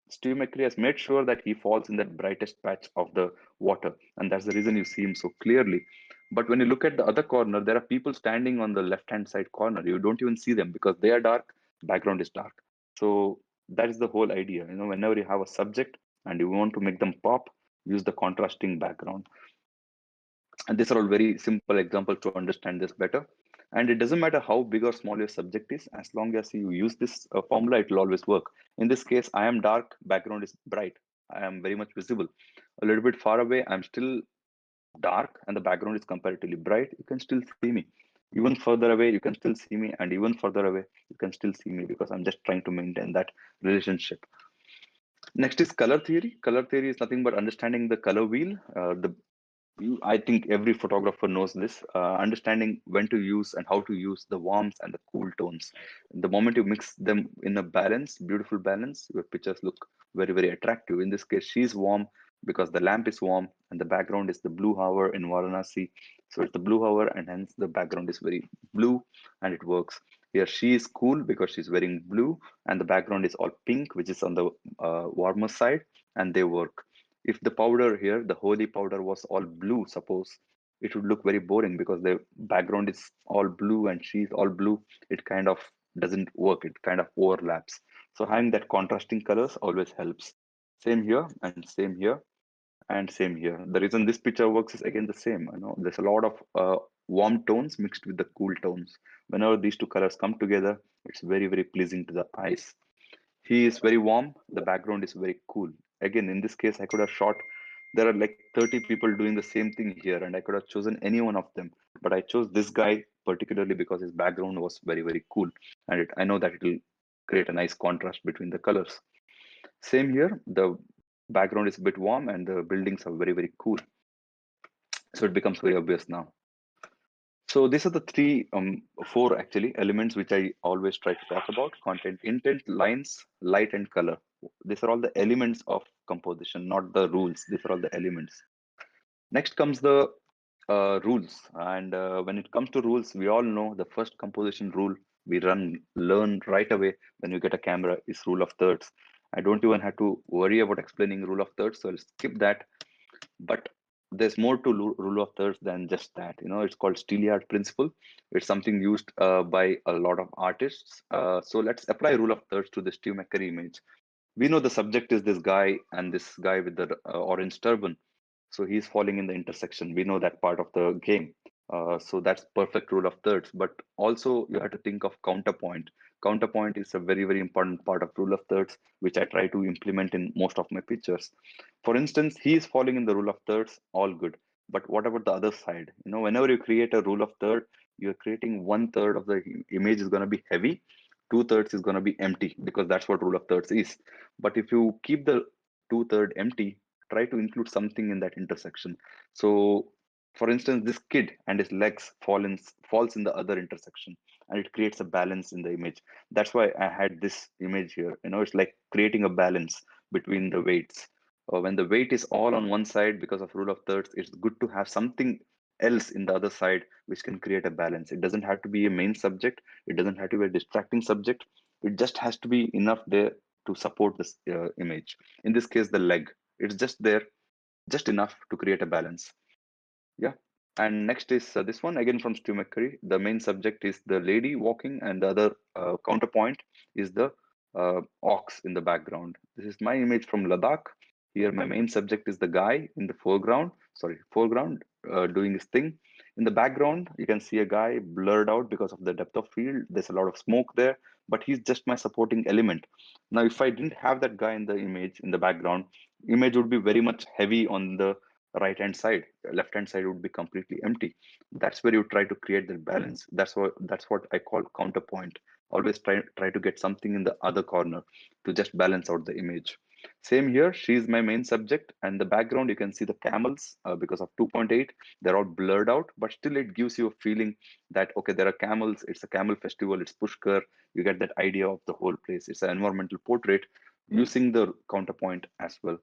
Steve McCree has made sure that he falls in that brightest patch of the water, and that's the reason you see him so clearly. But when you look at the other corner, there are people standing on the left-hand side corner. You don't even see them because they are dark, background is dark. So that is the whole idea. Whenever you have a subject and you want to make them pop, use the contrasting background. And these are all very simple examples to understand this better. And it doesn't matter how big or small your subject is, as long as you use this formula, it will always work. In this case, I am dark, background is bright. I am very much visible. A little bit far away, I'm still dark, and the background is comparatively bright. You can still see me. Even further away, you can still see me, and even further away, you can still see me because I'm just trying to maintain that relationship. Next is color theory. Color theory is nothing but understanding the color wheel. I think every photographer knows this, understanding when to use and how to use the warms and the cool tones. The moment you mix them in a balance, beautiful balance, your pictures look very, very attractive. In this case, she's warm because the lamp is warm and the background is the blue hour in Varanasi. So it's the blue hour and hence the background is very blue and it works. Here she is cool because she's wearing blue and the background is all pink, which is on the warmer side, and they work. If the powder here, the holy powder was all blue, suppose, it would look very boring because the background is all blue and she's all blue. It kind of doesn't work. It kind of overlaps. So having that contrasting colors always helps. Same here and same here and same here. The reason this picture works is again the same. There's a lot of warm tones mixed with the cool tones. Whenever these two colors come together, it's very, very pleasing to the eyes. He is very warm. The background is very cool. Again, in this case, I could have shot. There are like 30 people doing the same thing here, and I could have chosen any one of them. But I chose this guy particularly because his background was very, very cool. And I know that it will create a nice contrast between the colors. Same here. The background is a bit warm and the buildings are very, very cool. So it becomes very obvious now. So these are the four actually elements which I always try to talk about: content, intent, lines, light, and color. These are all the elements of composition, not the rules. These are all the elements. Next comes the rules. And when it comes to rules, we all know the first composition rule we learn right away when you get a camera is rule of thirds. I don't even have to worry about explaining rule of thirds, so I'll skip that. But there's more to rule of thirds than just that. It's called Steelyard principle. It's something used by a lot of artists. So let's apply rule of thirds to the Steve McCurry image. We know the subject is this guy and this guy with the orange turban. So he's falling in the intersection. We know that part of the game. So that's perfect rule of thirds. But also you have to think of counterpoint. Counterpoint is a very, very important part of rule of thirds, which I try to implement in most of my pictures. For instance, he is falling in the rule of thirds, all good. But what about the other side? Whenever you create a rule of third, you're creating 1/3 of the image is going to be heavy, 2/3 is going to be empty, because that's what rule of thirds is. But if you keep the 2/3 empty, try to include something in that intersection. So for instance, this kid and his legs falls in the other intersection, and it creates a balance in the image. That's why I had this image here. It's like creating a balance between the weights. When the weight is all on one side because of rule of thirds, it's good to have something else in the other side which can create a balance. It doesn't have to be a main subject, it doesn't have to be a distracting subject, it just has to be enough there to support this image. In this case, the leg, it's just there, just enough to create a balance. Yeah. And next is this one again from Stu McCurry. The main subject is the lady walking, and the other counterpoint is the ox in the background. This is my image from Ladakh. Here, my main subject is the guy in the foreground, doing his thing. In the background, you can see a guy blurred out because of the depth of field. There's a lot of smoke there, but he's just my supporting element. Now, if I didn't have that guy in the image, in the background, image would be very much heavy on the right hand side. Left hand side would be completely empty. That's where you try to create the balance. That's what I call counterpoint. Always try to get something in the other corner to just balance out the image. Same here, she's my main subject, and the background you can see the camels because of 2.8. They're all blurred out, but still it gives you a feeling that okay, there are camels, it's a camel festival, it's Pushkar. You get that idea of the whole place. It's an environmental portrait using the counterpoint as well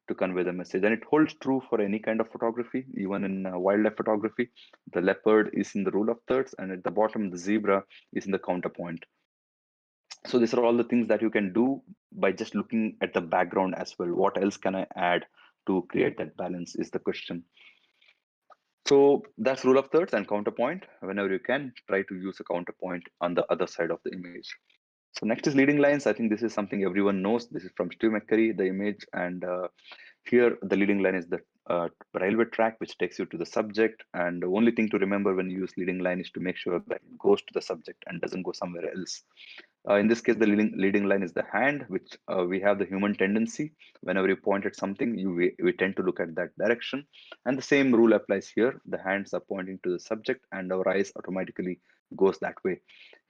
to convey the message. And it holds true for any kind of photography, even in wildlife photography. The leopard is in the rule of thirds, and at the bottom, the zebra is in the counterpoint. So these are all the things that you can do by just looking at the background as well. What else can I add to create that balance is the question. So that's rule of thirds and counterpoint. Whenever you can, try to use a counterpoint on the other side of the image. So next is leading lines. I think this is something everyone knows. This is from Steve McCurry, the image. And here, the leading line is the railway track, which takes you to the subject. And the only thing to remember when you use leading line is to make sure that it goes to the subject and doesn't go somewhere else. In this case, the leading line is the hand, which we have the human tendency. Whenever you point at something, we tend to look at that direction. And the same rule applies here. The hands are pointing to the subject, and our eyes automatically goes that way.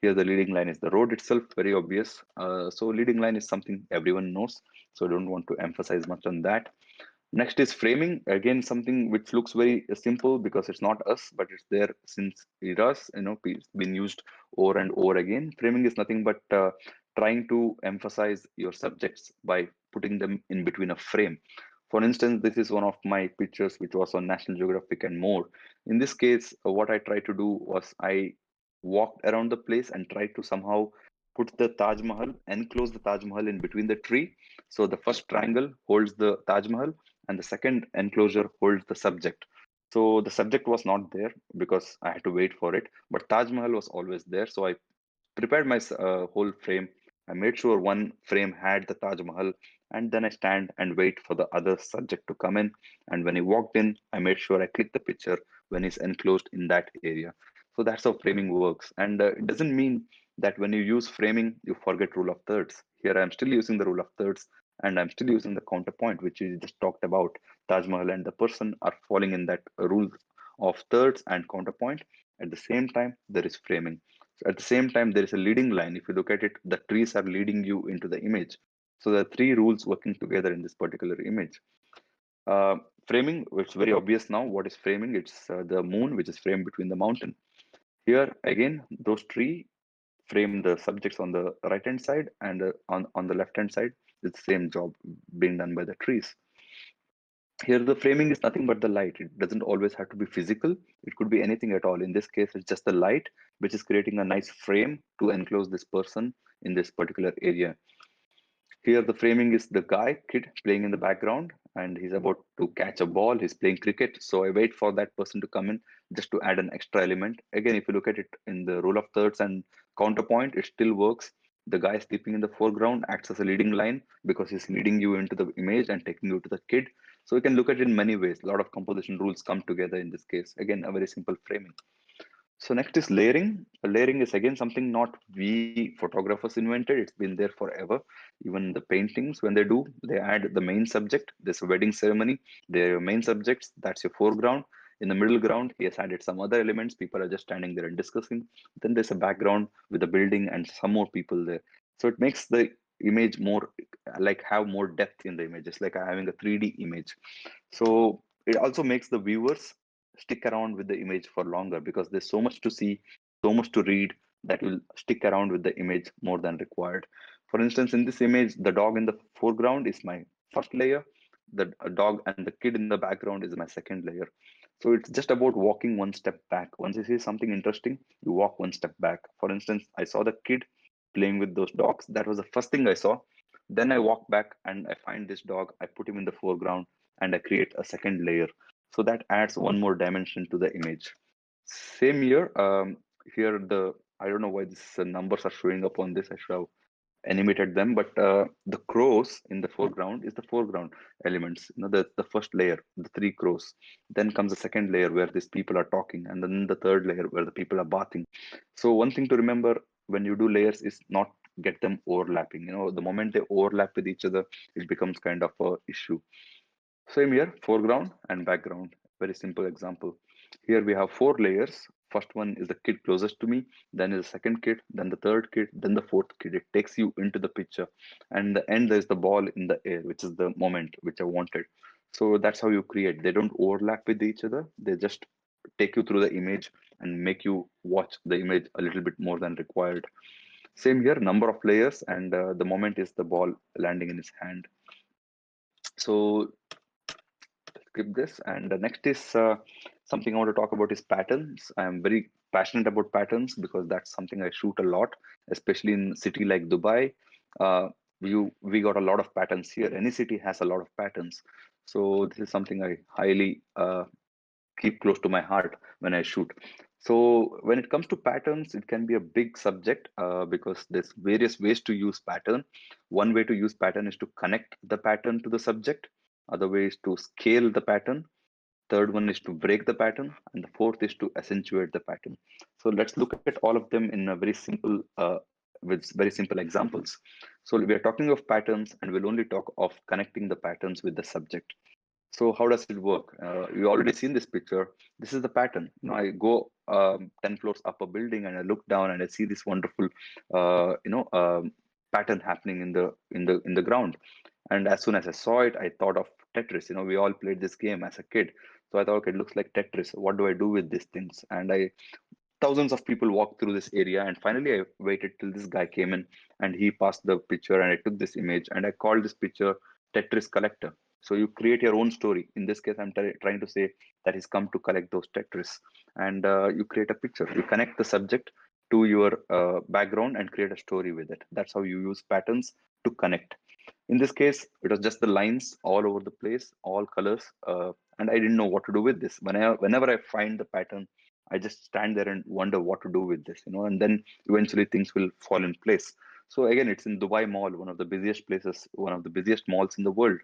Here, the leading line is the road itself, very obvious. So leading line is something everyone knows. So I don't want to emphasize much on that. Next is framing. Again, something which looks very simple because it's not us, but it's there since eras. It's been used over and over again. Framing is nothing but trying to emphasize your subjects by putting them in between a frame. For instance, this is one of my pictures which was on National Geographic and more. In this case, what I tried to do was I walked around the place and tried to somehow put the Taj Mahal, enclose the Taj Mahal in between the tree. So the first triangle holds the Taj Mahal, and the second enclosure holds the subject. So the subject was not there because I had to wait for it, but Taj Mahal was always there. So I prepared my whole frame. I made sure one frame had the Taj Mahal, and then I stand and wait for the other subject to come in. And when he walked in, I made sure I click the picture when he's enclosed in that area. So that's how framing works. And it doesn't mean that when you use framing, you forget rule of thirds. Here I'm still using the rule of thirds, and I'm still using the counterpoint, which we just talked about. Taj Mahal and the person are falling in that rule of thirds and counterpoint. At the same time, there is framing. So at the same time, there is a leading line. If you look at it, the trees are leading you into the image. So there are three rules working together in this particular image. Framing, it's very obvious now. What is framing? It's the moon, which is framed between the mountain. Here, again, those three frame the subjects on the right hand side, and on the left hand side, it's the same job being done by the trees. Here, the framing is nothing but the light. It doesn't always have to be physical. It could be anything at all. In this case, it's just the light, which is creating a nice frame to enclose this person in this particular area. Here, the framing is the kid playing in the background, and he's about to catch a ball. He's playing cricket. So I wait for that person to come in just to add an extra element. Again, if you look at it in the rule of thirds and counterpoint, it still works. The guy sleeping in the foreground acts as a leading line because he's leading you into the image and taking you to the kid. So you can look at it in many ways. A lot of composition rules come together in this case. Again, a very simple framing. So next is layering. Layering is again something not we photographers invented. It's been there forever. Even the paintings, when they do, they add the main subject. There's a wedding ceremony. They're your main subjects. That's your foreground. In the middle ground, he has added some other elements. People are just standing there and discussing. Then there's a background with a building and some more people there. So it makes the image more like have more depth in the image. It's like having a 3D image. So it also makes the viewers stick around with the image for longer because there's so much to see, so much to read that will stick around with the image more than required. For instance, in this image, the dog in the foreground is my first layer, the dog and the kid in the background is my second layer. So it's just about walking one step back. Once you see something interesting, you walk one step back. For instance, I saw the kid playing with those dogs. That was the first thing I saw. Then I walk back and I find this dog, I put him in the foreground and I create a second layer. So that adds one more dimension to the image. Same here, here I don't know why these numbers are showing up on this. I should have animated them, but the crows in the foreground is the foreground elements. The first layer, the three crows. Then comes the second layer where these people are talking, and then the third layer where the people are bathing. So one thing to remember when you do layers is not get them overlapping. The moment they overlap with each other, it becomes kind of a issue. Same here, foreground and background. Very simple example. Here we have four layers. First one is the kid closest to me, then is the second kid, then the third kid, then the fourth kid. It takes you into the picture. And the end, there's the ball in the air, which is the moment which I wanted. So that's how you create. They don't overlap with each other. They just take you through the image and make you watch the image a little bit more than required. Same here, number of layers, and the moment is the ball landing in his hand. So skip this. And the next is something I want to talk about is patterns. I'm very passionate about patterns because that's something I shoot a lot, especially in city like Dubai. We got a lot of patterns here. Any city has a lot of patterns. So this is something I highly keep close to my heart when I shoot. So when it comes to patterns, it can be a big subject because there's various ways to use pattern. One way to use pattern is to connect the pattern to the subject. Other way is to scale the pattern. Third one is to break the pattern, and the fourth is to accentuate the pattern. So let's look at all of them in a very simple, with very simple examples. So we are talking of patterns, and we'll only talk of connecting the patterns with the subject. So how does it work? You already seen this picture. This is the pattern. I go 10 floors up a building and I look down and I see this wonderful, pattern happening in the ground. And as soon as I saw it, I thought of Tetris. We all played this game as a kid. So I thought, okay, it looks like Tetris. What do I do with these things? And thousands of people walked through this area, and finally I waited till this guy came in and he passed the picture, and I took this image and I called this picture Tetris Collector. So you create your own story. In this case, I'm trying to say that he's come to collect those Tetris, and you create a picture. You connect the subject to your background and create a story with it. That's how you use patterns to connect. In this case, it was just the lines all over the place, all colors, and I didn't know what to do with this. Whenever I find the pattern, I just stand there and wonder what to do with this, and then eventually things will fall in place. So again, it's in Dubai Mall, one of the busiest places, one of the busiest malls in the world.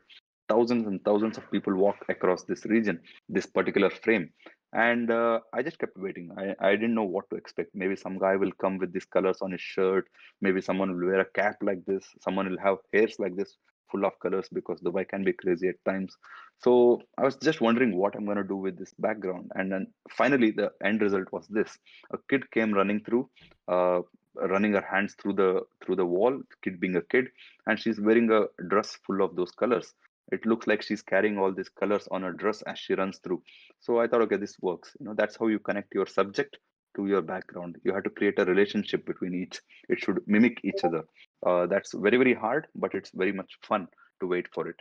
Thousands and thousands of people walk across this region, this particular frame. And I just kept waiting. I didn't know what to expect. Maybe some guy will come with these colors on his shirt. Maybe someone will wear a cap like this. Someone will have hairs like this, full of colors, because Dubai can be crazy at times. So I was just wondering what I'm going to do with this background. And then finally, the end result was this. A kid came running through, running her hands through the wall, kid being a kid, and she's wearing a dress full of those colors. It looks like she's carrying all these colors on her dress as she runs through. So I thought, okay, this works. That's how you connect your subject to your background. You have to create a relationship between each. It should mimic each other. That's very, very hard, but it's very much fun to wait for it.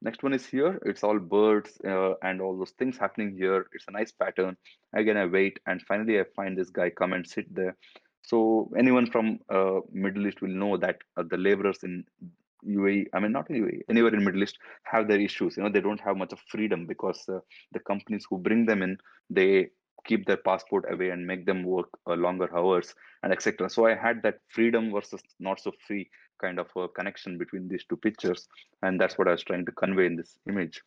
Next one is here. It's all birds and all those things happening here. It's a nice pattern. Again, I wait, and finally I find this guy come and sit there. So anyone from Middle East will know that the laborers in UAE, I mean not in UAE, anywhere in Middle East have their issues. They don't have much of freedom because the companies who bring them in, they keep their passport away and make them work longer hours and etc. So I had that freedom versus not so free kind of a connection between these two pictures, and that's what I was trying to convey in this image.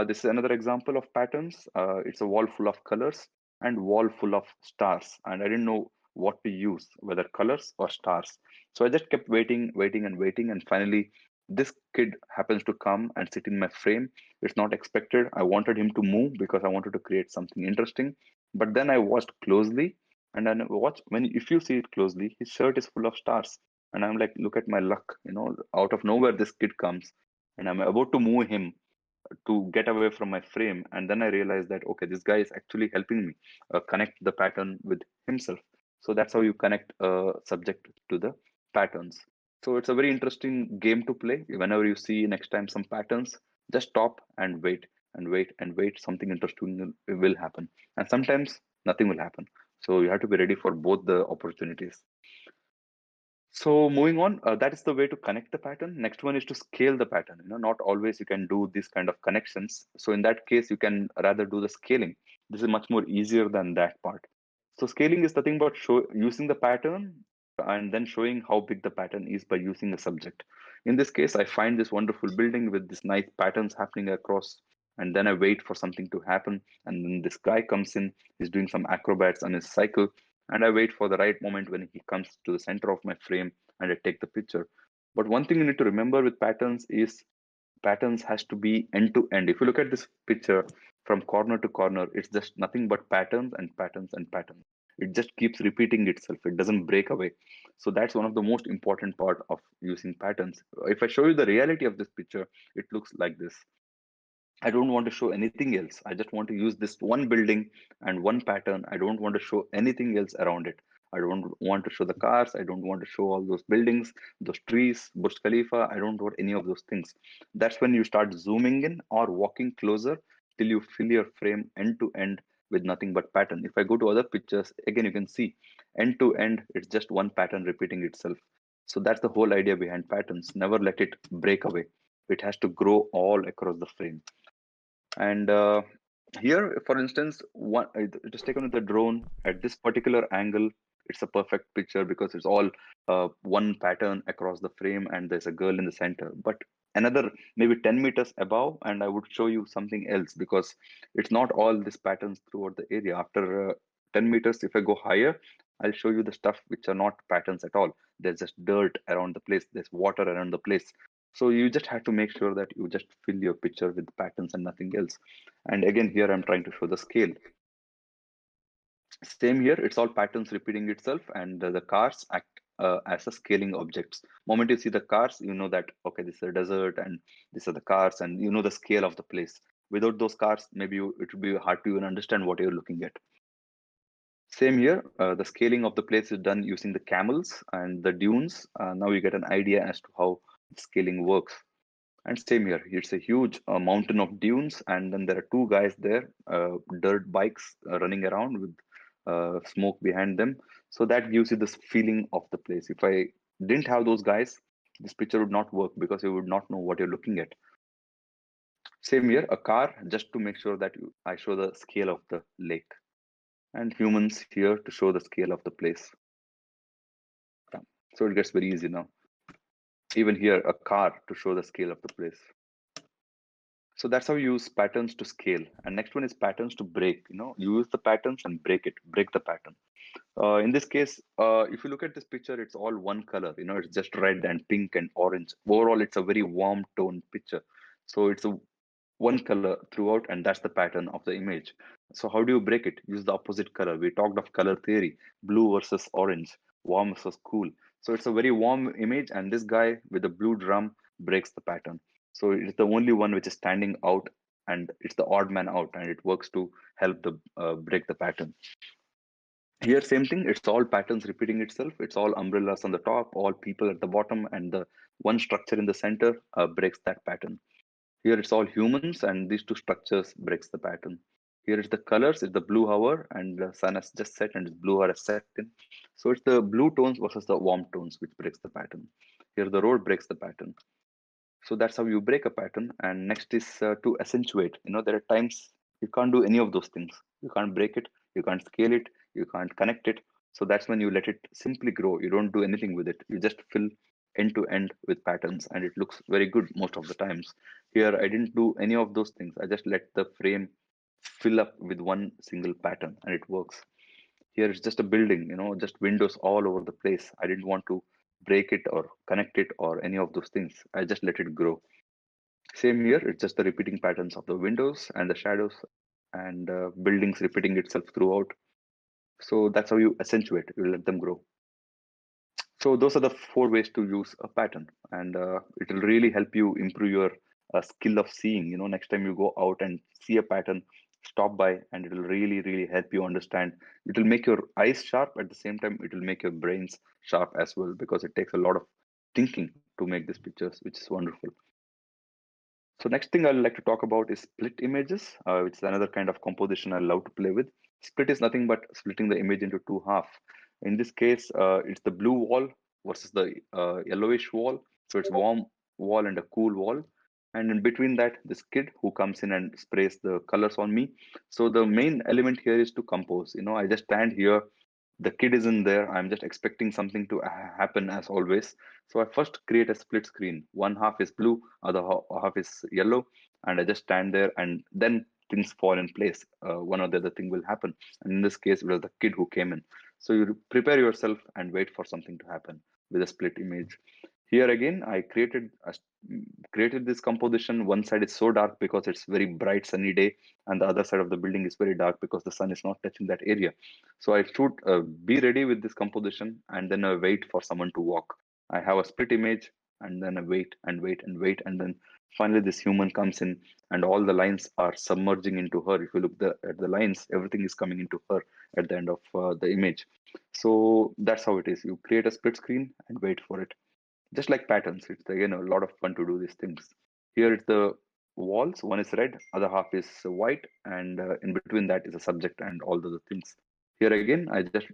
This is another example of patterns. It's a wall full of colors and wall full of stars, and I didn't know what to use, whether colors or stars. So I just kept waiting, waiting, and waiting, and finally, this kid happens to come and sit in my frame. It's not expected. I wanted him to move because I wanted to create something interesting. But then I watched closely, and then watch when if you see it closely, his shirt is full of stars, and I'm like, look at my luck. Out of nowhere, this kid comes, and I'm about to move him to get away from my frame, and then I realized that okay, this guy is actually helping me connect the pattern with himself. So that's how you connect a subject to the patterns. So it's a very interesting game to play. Whenever you see next time some patterns, just stop and wait and wait and wait. Something interesting will happen, and sometimes nothing will happen. So you have to be ready for both the opportunities. So moving on, that is the way to connect the pattern. Next one is to scale the pattern. Not always you can do this kind of connections. So in that case, you can rather do the scaling. This is much more easier than that part. So scaling is nothing but using the pattern and then showing how big the pattern is by using a subject. In this case, I find this wonderful building with this nice patterns happening across, and then I wait for something to happen. And then this guy comes in, he's doing some acrobats on his cycle, and I wait for the right moment when he comes to the center of my frame and I take the picture. But one thing you need to remember with patterns is patterns has to be end to end. If you look at this picture from corner to corner, it's just nothing but patterns and patterns and patterns. It just keeps repeating itself. It doesn't break away. So that's one of the most important part of using patterns. If I show you the reality of this picture, it looks like this. I don't want to show anything else. I just want to use this one building and one pattern. I don't want to show anything else around it. I don't want to show the cars. I don't want to show all those buildings, those trees, Burj Khalifa. I don't want any of those things. That's when you start zooming in or walking closer till you fill your frame end to end with nothing but pattern. If I go to other pictures, again, you can see end to end, it's just one pattern repeating itself. So that's the whole idea behind patterns. Never let it break away. It has to grow all across the frame. And here, for instance, it is taken with the drone at this particular angle. It's a perfect picture because it's all one pattern across the frame, and there's a girl in the center. But another maybe 10 meters above, and I would show you something else because it's not all these patterns throughout the area. After 10 meters, if I go higher, I'll show you the stuff which are not patterns at all. There's just dirt around the place, there's water around the place. So you just have to make sure that you just fill your picture with patterns and nothing else. And again, here I'm trying to show the scale. Same here, it's all patterns repeating itself, and the cars act as a scaling objects. Moment you see the cars, you know that, okay, this is a desert and these are the cars, and you know the scale of the place. Without those cars, maybe it would be hard to even understand what you're looking at. Same here, the scaling of the place is done using the camels and the dunes. Now you get an idea as to how scaling works. And same here, it's a huge mountain of dunes, and then there are two guys there, dirt bikes running around with smoke behind them. So that gives you this feeling of the place. If I didn't have those guys, this picture would not work because you would not know what you're looking at. Same here, a car, just to make sure that I show the scale of the lake. And humans here to show the scale of the place. So it gets very easy now. Even here, a car to show the scale of the place. So that's how you use patterns to scale. And next one is patterns to break. You use the patterns and break the pattern. In this case, if you look at this picture, it's all one color. It's just red and pink and orange. Overall, it's a very warm tone picture. So it's a one color throughout, and that's the pattern of the image. So how do you break it? Use the opposite color. We talked of color theory, blue versus orange, warm versus cool. So it's a very warm image, and this guy with the blue drum breaks the pattern. So it's the only one which is standing out, and it's the odd man out, and it works to help the break the pattern. Here, same thing. It's all patterns repeating itself. It's all umbrellas on the top, all people at the bottom, and the one structure in the center breaks that pattern. Here it's all humans, and these two structures breaks the pattern. Here it's the colors, it's the blue hour, and the sun has just set, and it's blue hour has set in. So it's the blue tones versus the warm tones which breaks the pattern. Here the road breaks the pattern. So that's how you break a pattern. And next is to accentuate. There are times you can't do any of those things. You can't break it, you can't scale it, you can't connect it. So that's when you let it simply grow. You don't do anything with it. You just fill end to end with patterns, and it looks very good most of the times. Here I didn't do any of those things. I just let the frame fill up with one single pattern, and it works. Here it's just a building, just windows all over the place. I didn't want to break it or connect it or any of those things. I just let it grow. Same here, it's just the repeating patterns of the windows and the shadows, and buildings repeating itself throughout. So that's how you accentuate, you let them grow. So those are the 4 ways to use a pattern, and it will really help you improve your skill of seeing. Next time you go out and see a pattern, stop by, and it will really help you understand. It will make your eyes sharp. At the same time, it will make your brains sharp as well, because it takes a lot of thinking to make these pictures, which is wonderful. So next thing I'd like to talk about is split images, which is another kind of composition I love to play with. Split is nothing but splitting the image into 2 halves. In this case, it's the blue wall versus the yellowish wall. So it's warm wall and a cool wall. And in between that, this kid who comes in and sprays the colors on me. So the main element here is to compose. I just stand here, the kid isn't there. I'm just expecting something to happen as always. So I first create a split screen. One half is blue, other half is yellow, and I just stand there, and then things fall in place. One or the other thing will happen. And in this case, it was the kid who came in. So you prepare yourself and wait for something to happen with a split image. Here again, I created this composition. One side is so dark because it's very bright sunny day, and the other side of the building is very dark because the sun is not touching that area. So I should be ready with this composition, and then I wait for someone to walk. I have a split image, and then I wait and wait and wait, and then finally this human comes in, and all the lines are submerging into her. If you look at the lines, everything is coming into her at the end of the image. So that's how it is. You create a split screen and wait for it. Just like patterns, it's again a lot of fun to do these things. Here it's the walls. One is red, other half is white, and in between that is a subject and all the other things. Here again, I just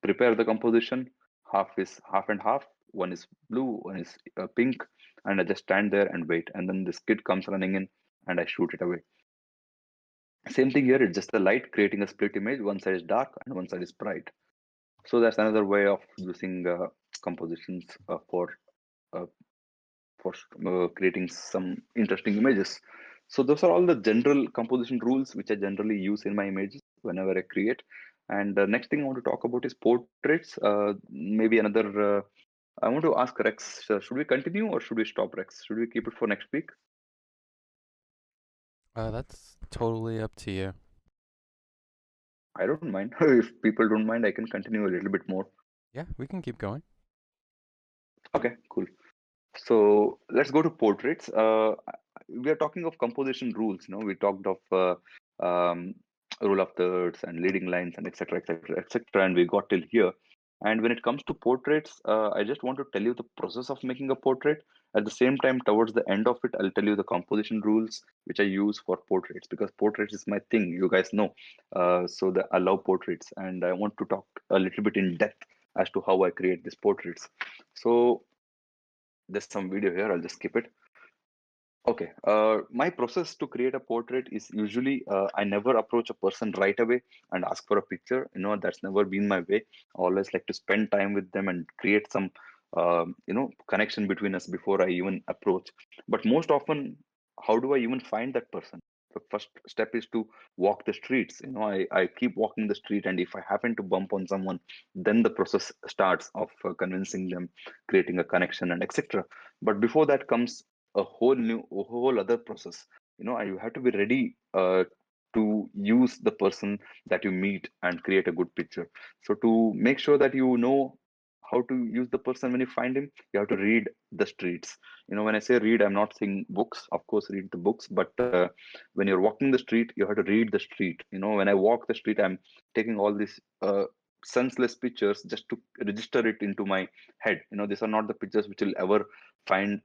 prepare the composition. Half is half and half. One is blue, one is pink, and I just stand there and wait. And then this kid comes running in, and I shoot it away. Same thing here. It's just the light creating a split image. One side is dark and one side is bright. So that's another way of using compositions uh, for creating some interesting images. So those are all the general composition rules which I generally use in my images whenever I create. And the next thing I want to talk about is portraits. Maybe another. I want to ask Rex. Should we continue or should we stop, Rex? Should we keep it for next week? That's totally up to you. I don't mind. If people don't mind, I can continue a little bit more. Yeah, we can keep going. Okay, cool. So let's go to portraits. We are talking of composition rules. We talked of rule of thirds and leading lines and etc. etc. etc. And we got till here. And when it comes to portraits, I just want to tell you the process of making a portrait. At the same time, towards the end of it, I'll tell you the composition rules which I use for portraits, because portraits is my thing. You guys know. So I love portraits, and I want to talk a little bit in depth as to how I create these portraits. So there's some video here. I'll just skip it. Okay. My process to create a portrait is usually I never approach a person right away and ask for a picture. That's never been my way. I always like to spend time with them and create some, connection between us before I even approach. But most often, how do I even find that person? The first step is to walk the streets. I keep walking the street, and if I happen to bump on someone, then the process starts of convincing them, creating a connection, and etc. But before that comes a whole other process. You have to be ready to use the person that you meet and create a good picture. So to make sure that you know how to use the person when you find him, you have to read the streets. When I say read, I'm not saying books. Of course, read the books, but when you're walking the street, you have to read the street. When I walk the street, I'm taking all these senseless pictures just to register it into my head. These are not the pictures which will ever find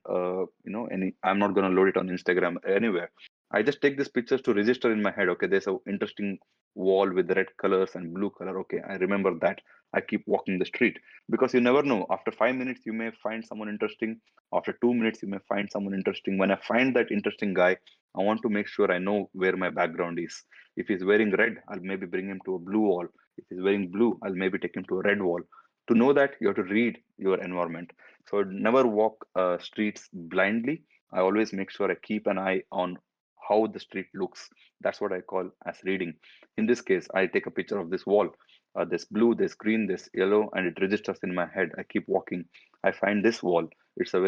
any. I'm not going to load it on Instagram anywhere. I just take these pictures to register in my head. Okay, there's a interesting wall with red colors and blue color. Okay, I remember that. I keep walking the street, because you never know. After 5 minutes, you may find someone interesting. After 2 minutes, you may find someone interesting. When I find that interesting guy, I want to make sure I know where my background is. If he's wearing red, I'll maybe bring him to a blue wall. If he's wearing blue, I'll maybe take him to a red wall. To know that, you have to read your environment. So never walk streets blindly. I always make sure I keep an eye on how the street looks. That's what I call as reading. In this case, I take a picture of this wall. There's blue, there's green, there's yellow, and it registers in my head. I keep walking. I find this wall. It's a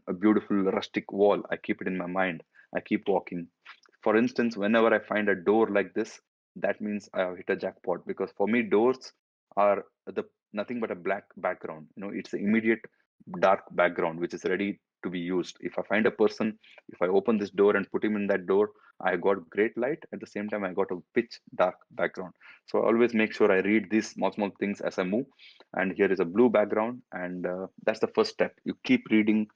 a beautiful rustic wall. I keep it in my mind. I keep walking. For instance, whenever I find a door like this, that means I have hit a jackpot, because for me, doors are the nothing but a black background. It's the immediate dark background which is ready to be used. If I find a person, if I open this door and put him in that door, I got great light. At the same time, I got a pitch dark background. So I always make sure I read these small things as I move. And here is a blue background, and that's the first step. You keep reading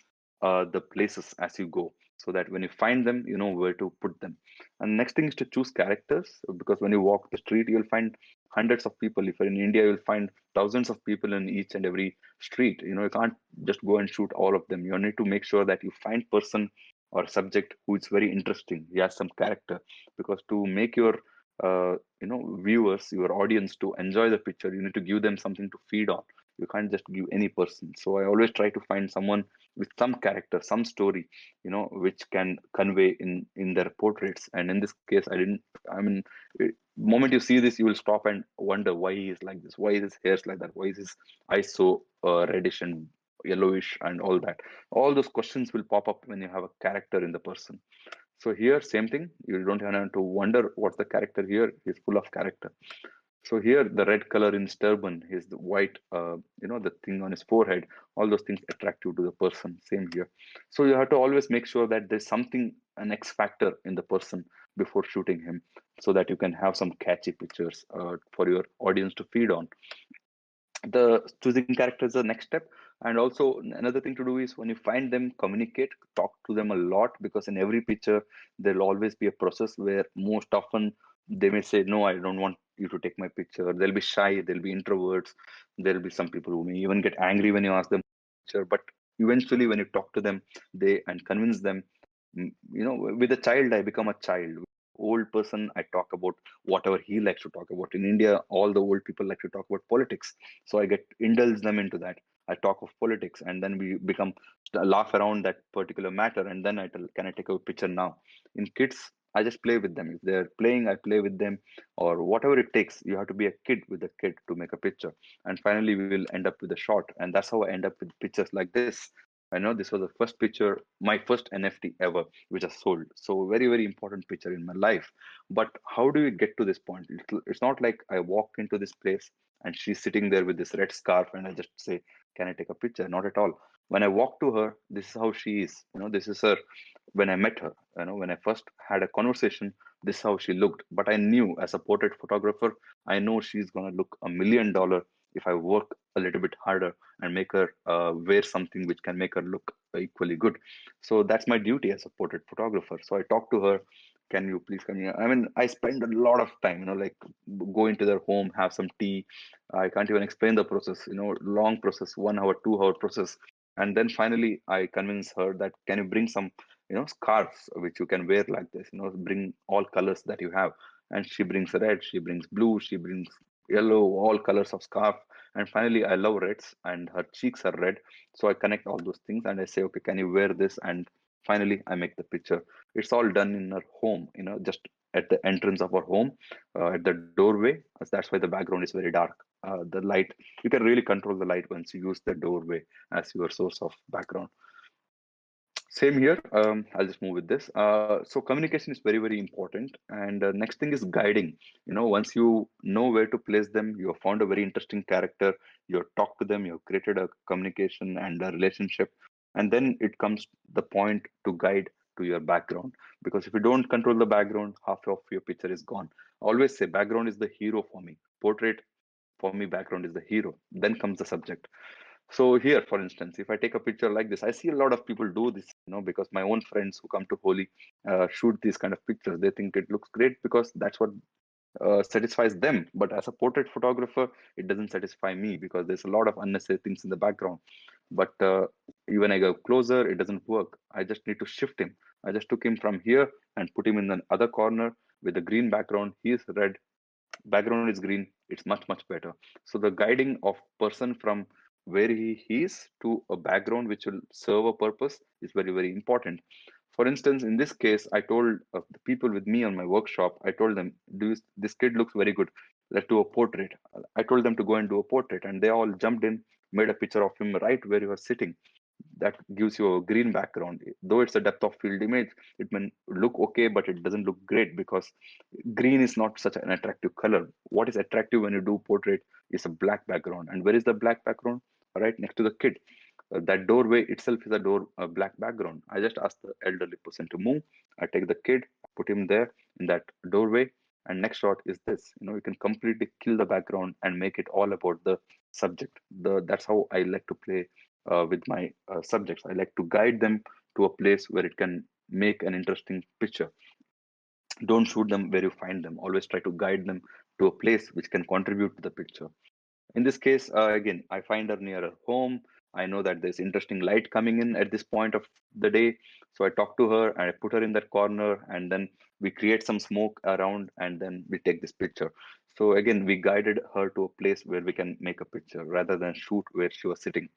the places as you go, so that when you find them, you know where to put them. And next thing is to choose characters, because when you walk the street, you'll find hundreds of people. If you're in India, you'll find thousands of people in each and every street. You can't just go and shoot all of them. You need to make sure that you find person or subject who is very interesting. He has some character, because to make your viewers, your audience, to enjoy the picture, you need to give them something to feed on. You can't just give any person. So I always try to find someone with some character, some story, which can convey in their portraits. And in this case, I mean, moment you see this, you will stop and wonder why he is like this, why is his hair like that, why is his eyes so reddish and yellowish, and all that. All those questions will pop up when you have a character in the person. So here, same thing. You don't have to wonder what's the character here. He's full of character. So here, the red color in his turban, his white, the thing on his forehead, all those things attract you to the person. Same here. So you have to always make sure that there's something, an X factor in the person before shooting him, so that you can have some catchy pictures for your audience to feed on. The choosing character is the next step. And also another thing to do is, when you find them, communicate, talk to them a lot, because in every picture there'll always be a process where most often they may say, no, I don't want you to take my picture. They'll be shy, they'll be introverts, there'll be some people who may even get angry when you ask them picture. But eventually when you talk to them, they and convince them, with a child I become a child. Old person, I talk about whatever he likes to talk about. In India, all the old people like to talk about politics, so I get indulge them into that. I talk of politics, and then we become laugh around that particular matter, and then I tell, can I take a picture now? In kids, I just play with them. If they're playing, I play with them, or whatever it takes. You have to be a kid with a kid to make a picture, and finally we will end up with a shot. And that's how I end up with pictures like this. I know this was the first picture, my first NFT ever, which I sold. So very, very important picture in my life. But how do we get to this point? It's not like I walk into this place and she's sitting there with this red scarf and I just say, can I take a picture? Not at all. When I walk to her, this is how she is. This is her when I met her. When I first had a conversation, this is how she looked. But I knew, as a portrait photographer, I know she's gonna look $1 million if I work a little bit harder and make her wear something which can make her look equally good. So that's my duty as a portrait photographer. So I talk to her, can you please come here? I mean, I spend a lot of time, like go into their home, have some tea. I can't even explain the process, long process, 1 hour, 2 hour process. And then finally I convince her that, can you bring some, scarves which you can wear like this, bring all colors that you have. And she brings red, she brings blue, she brings yellow, all colors of scarf. And finally, I love reds, and her cheeks are red. So I connect all those things and I say, okay, can you wear this? And finally, I make the picture. It's all done in her home, just at the entrance of her home, at the doorway. That's why the background is very dark. The light, you can really control the light once you use the doorway as your source of background. Same here. I'll just move with this. So communication is very, very important. And next thing is guiding. Once you know where to place them, you have found a very interesting character, you have talked to them, you have created a communication and a relationship. And then it comes the point to guide to your background. Because if you don't control the background, half of your picture is gone. I always say background is the hero for me. Portrait, For me, background is the hero. Then comes the subject. So here, for instance, if I take a picture like this, I see a lot of people do this, because my own friends who come to Holi shoot these kind of pictures. They think it looks great because that's what satisfies them. But as a portrait photographer, it doesn't satisfy me because there's a lot of unnecessary things in the background. But when I go closer, it doesn't work. I just need to shift him. I just took him from here and put him in the other corner with a green background. He is red, background is green. It's much, much better. So the guiding of person from where he is to a background which will serve a purpose is very, very important. For instance, in this case, I told the people with me on my workshop, I told them, this kid looks very good. Let's do a portrait. I told them to go and do a portrait, and they all jumped in, made a picture of him right where he was sitting. That gives you a green background. Though it's a depth of field image, it may look okay, but it doesn't look great because green is not such an attractive color. What is attractive when you do portrait is a black background. And where is the black background? Right next to the kid. That doorway itself is a black background. I just ask the elderly person to move. I take the kid, put him there in that doorway, and next shot is this. You can completely kill the background and make it all about the subject. That's how I like to play with my subjects. I like to guide them to a place where it can make an interesting picture. Don't shoot them where you find them. Always try to guide them to a place which can contribute to the picture. In this case, again, I find her near her home. I know that there's interesting light coming in at this point of the day. So I talk to her and I put her in that corner, and then we create some smoke around, and then we take this picture. So again, we guided her to a place where we can make a picture rather than shoot where she was sitting.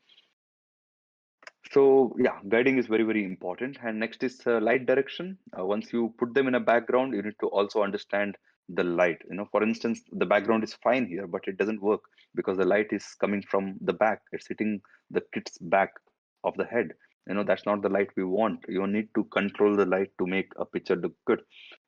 So yeah, guiding is very, very important. And next is light direction. Once you put them in a background, you need to also understand the light. For instance, the background is fine here, but it doesn't work because the light is coming from the back. It's hitting the kid's back of the head. That's not the light we want. You need to control the light to make a picture look good.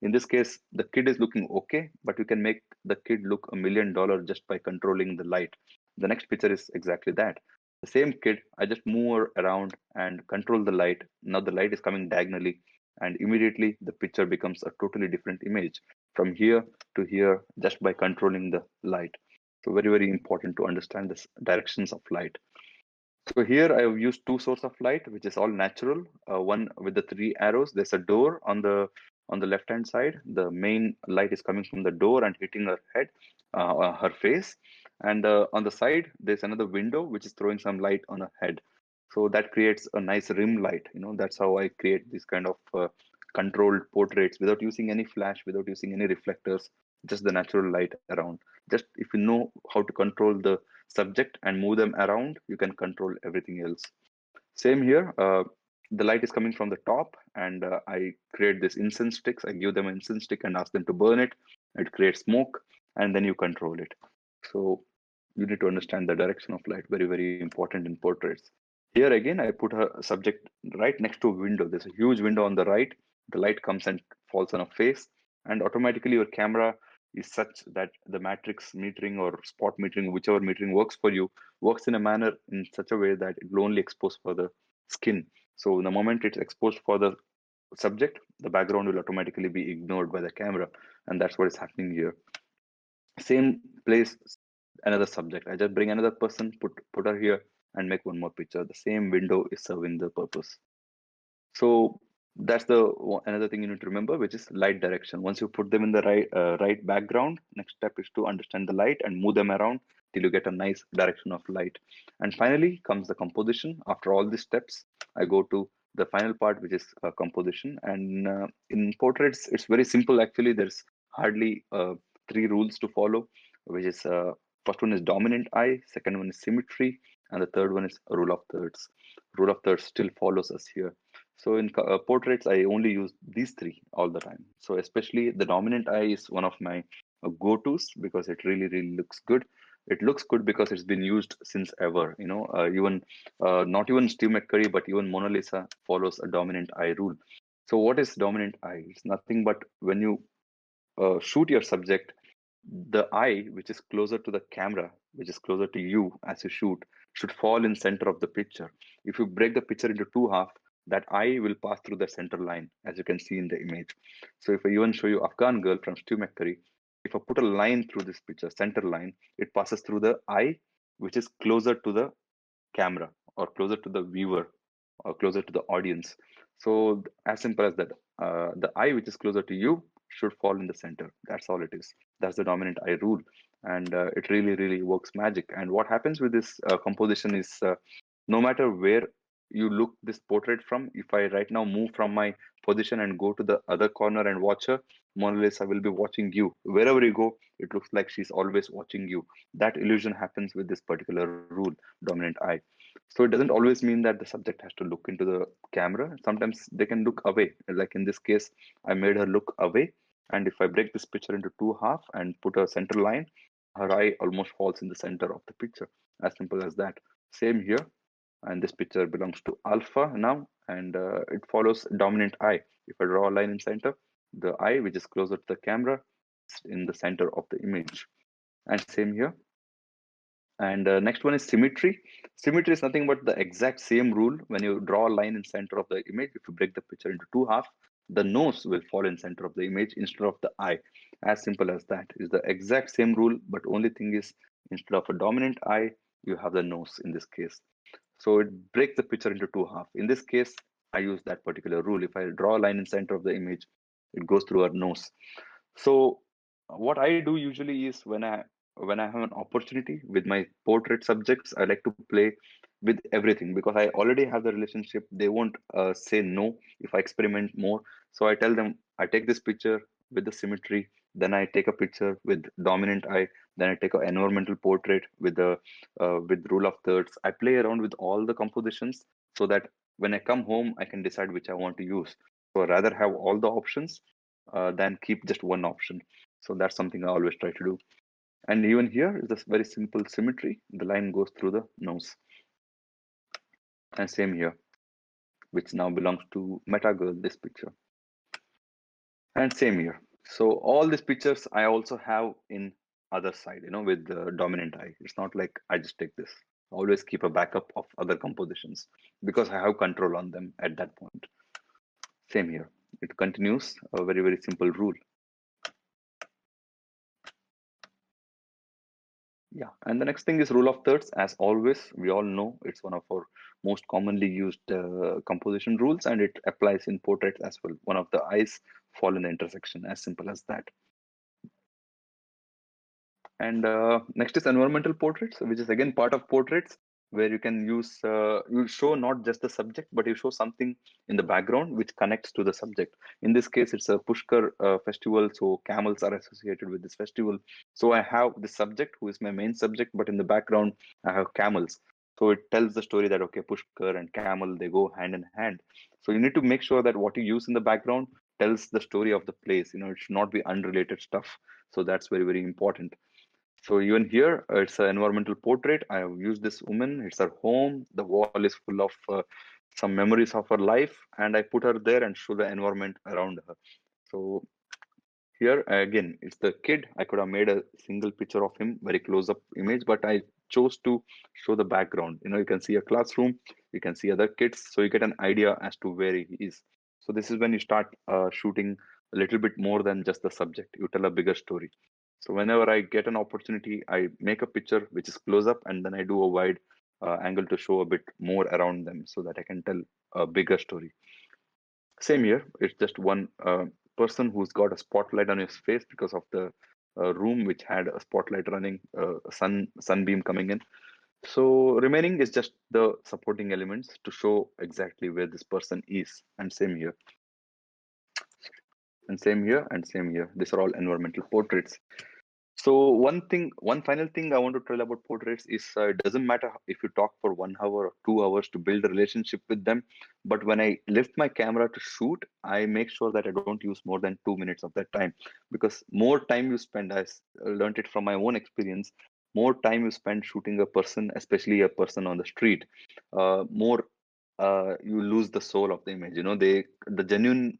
In this case, the kid is looking okay, but you can make the kid look $1 million just by controlling the light. The next picture is exactly that. The same kid, I just move her around and control the light. Now the light is coming diagonally, and immediately the picture becomes a totally different image from here to here just by controlling the light. So very, very important to understand the directions of light. So here I have used two sources of light, which is all natural. One with the three arrows. There's a door on the left hand side. The main light is coming from the door and hitting her head, her face. And on the side, there's another window which is throwing some light on her head. So that creates a nice rim light. That's how I create this kind of controlled portraits without using any flash, without using any reflectors, just the natural light around. Just if you know how to control the subject and move them around, you can control everything else. Same here. The light is coming from the top, and I create this incense sticks. I give them an incense stick and ask them to burn it. It creates smoke, and then you control it. So you need to understand the direction of light. Very, very important in portraits. Here again, I put a subject right next to a window. There's a huge window on the right. The light comes and falls on a face, and automatically your camera is such that the matrix metering or spot metering, whichever metering works for you, works in a manner in such a way that it will only expose for the skin. So the moment it's exposed for the subject, the background will automatically be ignored by the camera, and that's what is happening here. Same place, another subject. I just bring another person, put her here, and make one more picture. The same window is serving the purpose. So that's another thing you need to remember, which is light direction. Once you put them in the right background, next step is to understand the light and move them around till you get a nice direction of light. And finally comes the composition. After all these steps, I go to the final part, which is composition. And in portraits, it's very simple. Actually, there's hardly three rules to follow, which is first one is dominant eye, second one is symmetry, and the third one is rule of thirds. Rule of thirds still follows us here. So in portraits, I only use these three all the time. So especially the dominant eye is one of my go-tos because it really, really looks good. It looks good because it's been used since ever. Even not even Steve McCurry, but even Mona Lisa follows a dominant eye rule. So what is dominant eye? It's nothing but when you shoot your subject, the eye which is closer to the camera, which is closer to you as you shoot, should fall in center of the picture. If you break the picture into two half, that eye will pass through the center line, as you can see in the image. So if I even show you Afghan Girl from Stu McCurry, if I put a line through this picture, center line, it passes through the eye, which is closer to the camera or closer to the viewer or closer to the audience. So as simple as that, the eye which is closer to you should fall in the center. That's all it is. That's the dominant eye rule, and it really works magic. And what happens with this composition is, no matter where you look this portrait from, if I right now move from my position and go to the other corner and watch her, more or less I will be watching you. Wherever you go, it looks like she's always watching you. That illusion happens with this particular rule, dominant eye. So it doesn't always mean that the subject has to look into the camera. Sometimes they can look away. Like in this case, I made her look away. And if I break this picture into two half and put a center line, her eye almost falls in the center of the picture. As simple as that. Same here. And this picture belongs to alpha now, and it follows dominant eye. If I draw a line in center, the eye which is closer to the camera is in the center of the image. And same here. And next one is symmetry. Symmetry is nothing but the exact same rule. When you draw a line in center of the image, if you break the picture into two half, the nose will fall in center of the image instead of the eye. As simple as that. It's the exact same rule, but only thing is, instead of a dominant eye, you have the nose in this case. So it breaks the picture into two half. In this case, I use that particular rule. If I draw a line in center of the image, it goes through our nose. So what I do usually is, when I have an opportunity with my portrait subjects, I like to play with everything, because I already have the relationship. They won't say no if I experiment more. So I tell them, I take this picture with the symmetry, then I take a picture with dominant eye, then I take an environmental portrait with the with rule of thirds. I play around with all the compositions so that when I come home, I can decide which I want to use. So I rather have all the options than keep just one option. So that's something I always try to do. And even here is this very simple symmetry. The line goes through the nose. And same here, which now belongs to MetaGirl, this picture. And same here. So all these pictures I also have in other side, with the dominant eye. It's not like I just take this. I always keep a backup of other compositions because I have control on them at that point. Same here. It continues a very simple rule. Yeah, and the next thing is rule of thirds. As always, we all know it's one of our most commonly used composition rules, and it applies in portraits as well. One of the eyes fall in the intersection, as simple as that. And next is environmental portraits, which is again part of portraits, where you can use, you show not just the subject, but you show something in the background which connects to the subject. In this case, it's a Pushkar festival, so camels are associated with this festival. So I have the subject who is my main subject, but in the background, I have camels. So it tells the story that, okay, Pushkar and camel, they go hand in hand. So you need to make sure that what you use in the background tells the story of the place. It should not be unrelated stuff. So that's very important. So even here, it's an environmental portrait. I have used this woman. It's her home. The wall is full of some memories of her life, and I put her there and show the environment around her. So here again, it's the kid. I could have made a single picture of him, very close-up image, but I chose to show the background. You can see a classroom, you can see other kids, so you get an idea as to where he is. So this is when you start shooting a little bit more than just the subject. You tell a bigger story. So whenever I get an opportunity, I make a picture which is close up, and then I do a wide angle to show a bit more around them so that I can tell a bigger story. Same here. It's just one person who's got a spotlight on his face because of the room which had a spotlight running, sunbeam coming in. So remaining is just the supporting elements to show exactly where this person is. And same here. And same here, and same here. These are all environmental portraits. So one final thing I want to tell about portraits is, it doesn't matter if you talk for 1 hour or 2 hours to build a relationship with them. But when I lift my camera to shoot, I make sure that I don't use more than 2 minutes of that time, because more time you spend, I learned it from my own experience, more time you spend shooting a person, especially a person on the street, more you lose the soul of the image. The genuine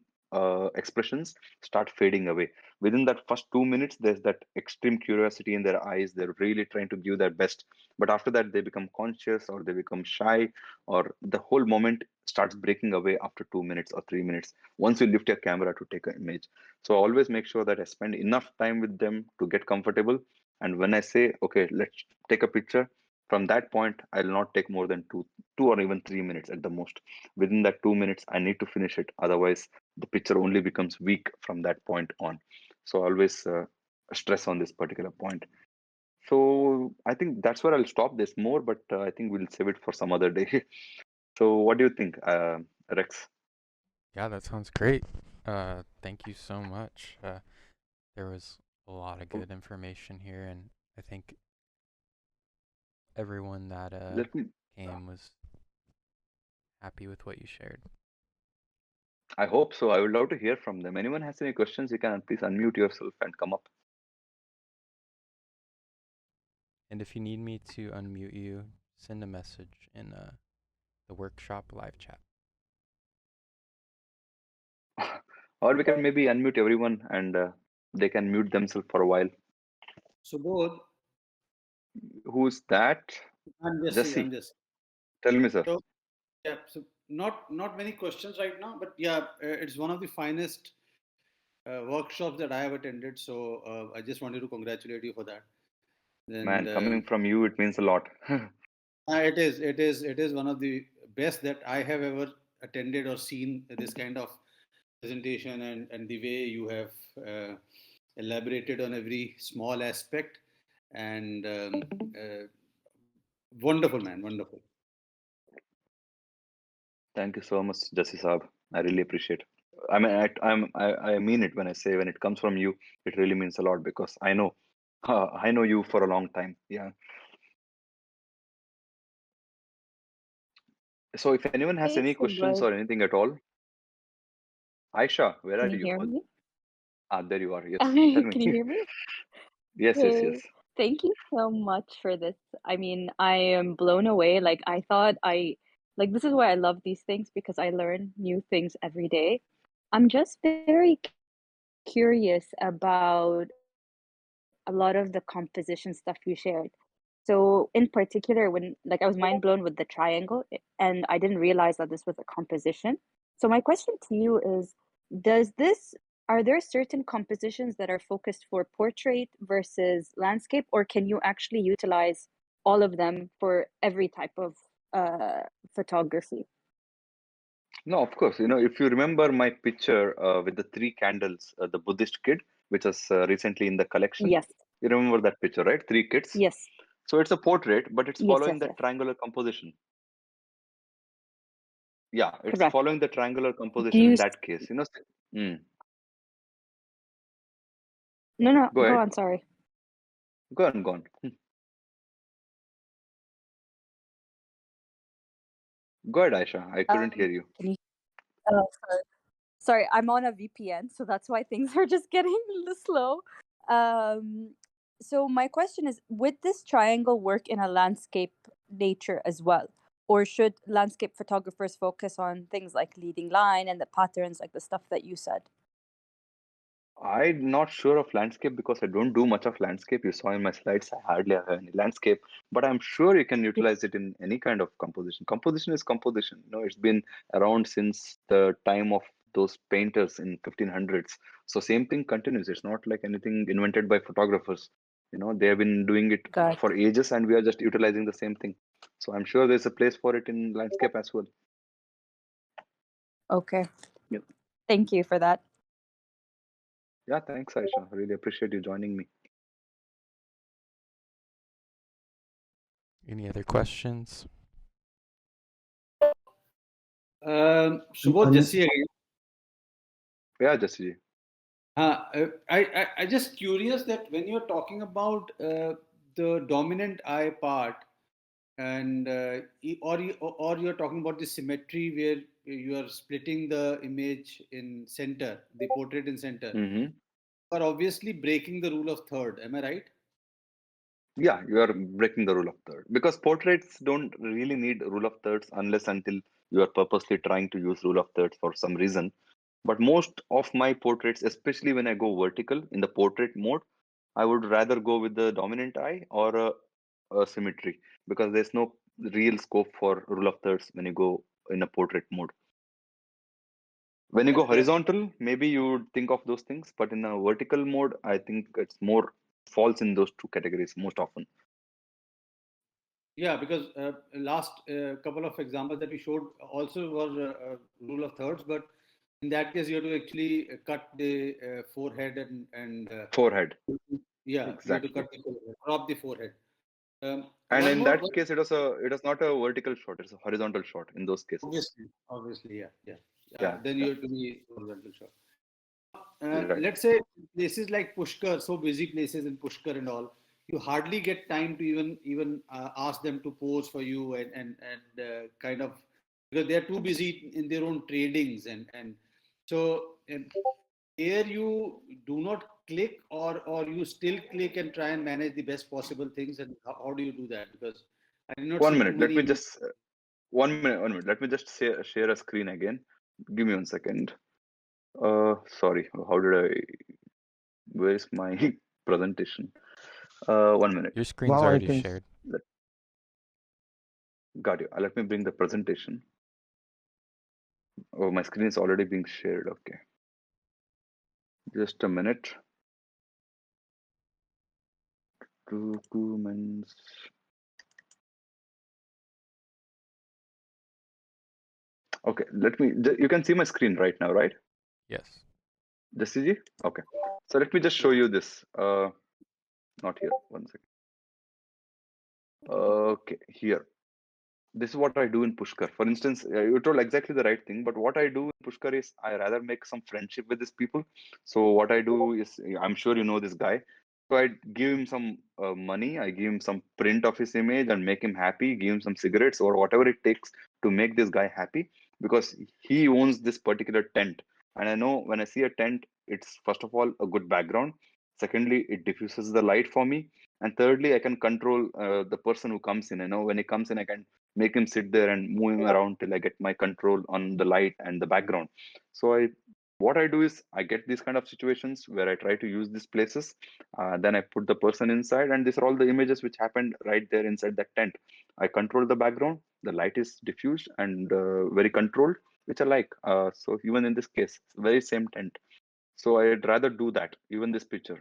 expressions start fading away. Within that first 2 minutes, there's that extreme curiosity in their eyes. They're really trying to give their best. But after that, they become conscious, or they become shy, or the whole moment starts breaking away after 2 minutes or 3 minutes once you lift your camera to take an image. So I always make sure that I spend enough time with them to get comfortable. And when I say, okay, let's take a picture, from that point, I'll not take more than two or even 3 minutes at the most. Within that 2 minutes, I need to finish it. Otherwise, the picture only becomes weak from that point on. So I always stress on this particular point. So I think that's where I'll stop this more, but I think we'll save it for some other day. So what do you think, Rex? Yeah, that sounds great. Thank you so much. There was a lot of good information here, and I think everyone that Let me. came was happy with what you shared. I hope so. I would love to hear from them. Anyone has any questions, you can please unmute yourself and come up. And if you need me to unmute you, send a message in the workshop live chat. Or we can maybe unmute everyone and they can mute themselves for a while. Subodh, Who's that? I'm Jesse. Jesse. Tell me, sir. So, yeah, so not many questions right now, but yeah, it's one of the finest workshops that I have attended. So I just wanted to congratulate you for that. Man, And coming from you, it means a lot. it is one of the best that I have ever attended or seen this kind of presentation, and the way you have elaborated on every small aspect, and wonderful, man, wonderful. Thank you so much, Jesse Saab. I really appreciate it. I mean, I mean it when I say when it comes from you, it really means a lot because I know you for a long time. Yeah. So if anyone has Hey, any questions Subodh. or anything at all, Aisha, where Can are you you? hear me? There you are. Yes, tell me. Can you hear me? Yes, yes, yes. Hey, thank you so much for this. I mean, I am blown away. Like, I thought like, this is why I love these things because I learn new things every day. I'm just very curious about a lot of the composition stuff you shared. So, in particular, when like I was mind blown with the triangle, and I didn't realize that this was a composition. So, my question to you is, does this are there certain compositions that are focused for portrait versus landscape, or can you actually utilize all of them for every type of photography? No, of course. If you remember my picture with the three candles, the Buddhist kid, which was recently in the collection. Yes, You remember that picture, right? Three kids. yes, So it's a portrait, but it's yes, following yes, that yes. triangular composition. Yeah, it's Correct. following the triangular Do composition you? in that case. Mm. No, Go go ahead. on. Sorry. Go on, go on. Go ahead, Aisha. I couldn't hear you. Can you? Sorry. Sorry, I'm on a VPN, so that's why things are just getting a little slow. So my question is, would this triangle work in a landscape nature as well? Or should landscape photographers focus on things like leading line and the patterns, like the stuff that you said? I'm not sure of landscape because I don't do much of landscape. You saw in my slides, I hardly have any landscape, but I'm sure you can utilize it in any kind of composition. Composition is composition. It's been around since the time of those painters in 1500s. So same thing continues. It's not like anything invented by photographers. They have been doing it Got for ages, and we are just utilizing the same thing. So I'm sure there's a place for it in landscape as well. Okay. Thank you for that. Yeah, thanks, Aisha. I really appreciate you joining me. Any other questions? Subodh, Jesse again. Yeah, Jesse. I just curious that when you're talking about the dominant eye part, and or you're talking about the symmetry where you are splitting the image in center, the portrait in center, Mm-hmm. you are obviously breaking the rule of third. Am I right? Yeah, you are breaking the rule of third because portraits don't really need rule of thirds unless until you are purposely trying to use rule of thirds for some reason. But most of my portraits, especially when I go vertical in the portrait mode, I would rather go with the dominant eye or a symmetry because there's no real scope for rule of thirds when you go in a portrait mode. When you go horizontal, maybe you would think of those things, but in a vertical mode, I think it's more falls in those two categories most often. Yeah, because last couple of examples that we showed also was a rule of thirds, but in that case, you have to actually cut the forehead and Forehead. yeah, Exactly. you have to cut the forehead, crop the forehead. And one in more, that case, it was not a vertical shot; it's a horizontal shot in those cases. obviously, yeah. Yeah. Then you have to be horizontal shot. Right. Let's say places like Pushkar, so busy places in Pushkar and all, you hardly get time to even ask them to pose for you and kind of, because they are too busy in their own tradings and so here you do not click or you still click and try and manage the best possible things, and how do you do that? Because I did not One see minute. too Let many. me just 1 minute. Let me just share a screen again. Give me 1 second. Sorry. How did I? Where is my presentation? 1 minute. Your screen's Wow, I already can. shared. Got you. Let me bring the presentation. Oh, my screen is already being shared. Okay. Just a minute. Documents. Okay. You can see my screen right now, right? Yes. Jasiji? Okay. So let me just show you this. Not here. 1 second. Okay. Here. This is what I do in Pushkar. For instance, you told exactly the right thing, but what I do in Pushkar is I rather make some friendship with these people. So what I do is, I'm sure you know this guy. So I give him some money, I give him some print of his image and make him happy, give him some cigarettes or whatever it takes to make this guy happy, because he owns this particular tent. And I know when I see a tent, it's first of all a good background. Secondly, it diffuses the light for me. And thirdly, I can control the person who comes in. When he comes in, I can make him sit there and move him around till I get my control on the light and the background. So what I do is I get these kind of situations where I try to use these places. Then I put the person inside, and these are all the images which happened right there inside that tent. I control the background, the light is diffused and very controlled, which I like. So even in this case, very same tent. So I'd rather do that. Even this picture,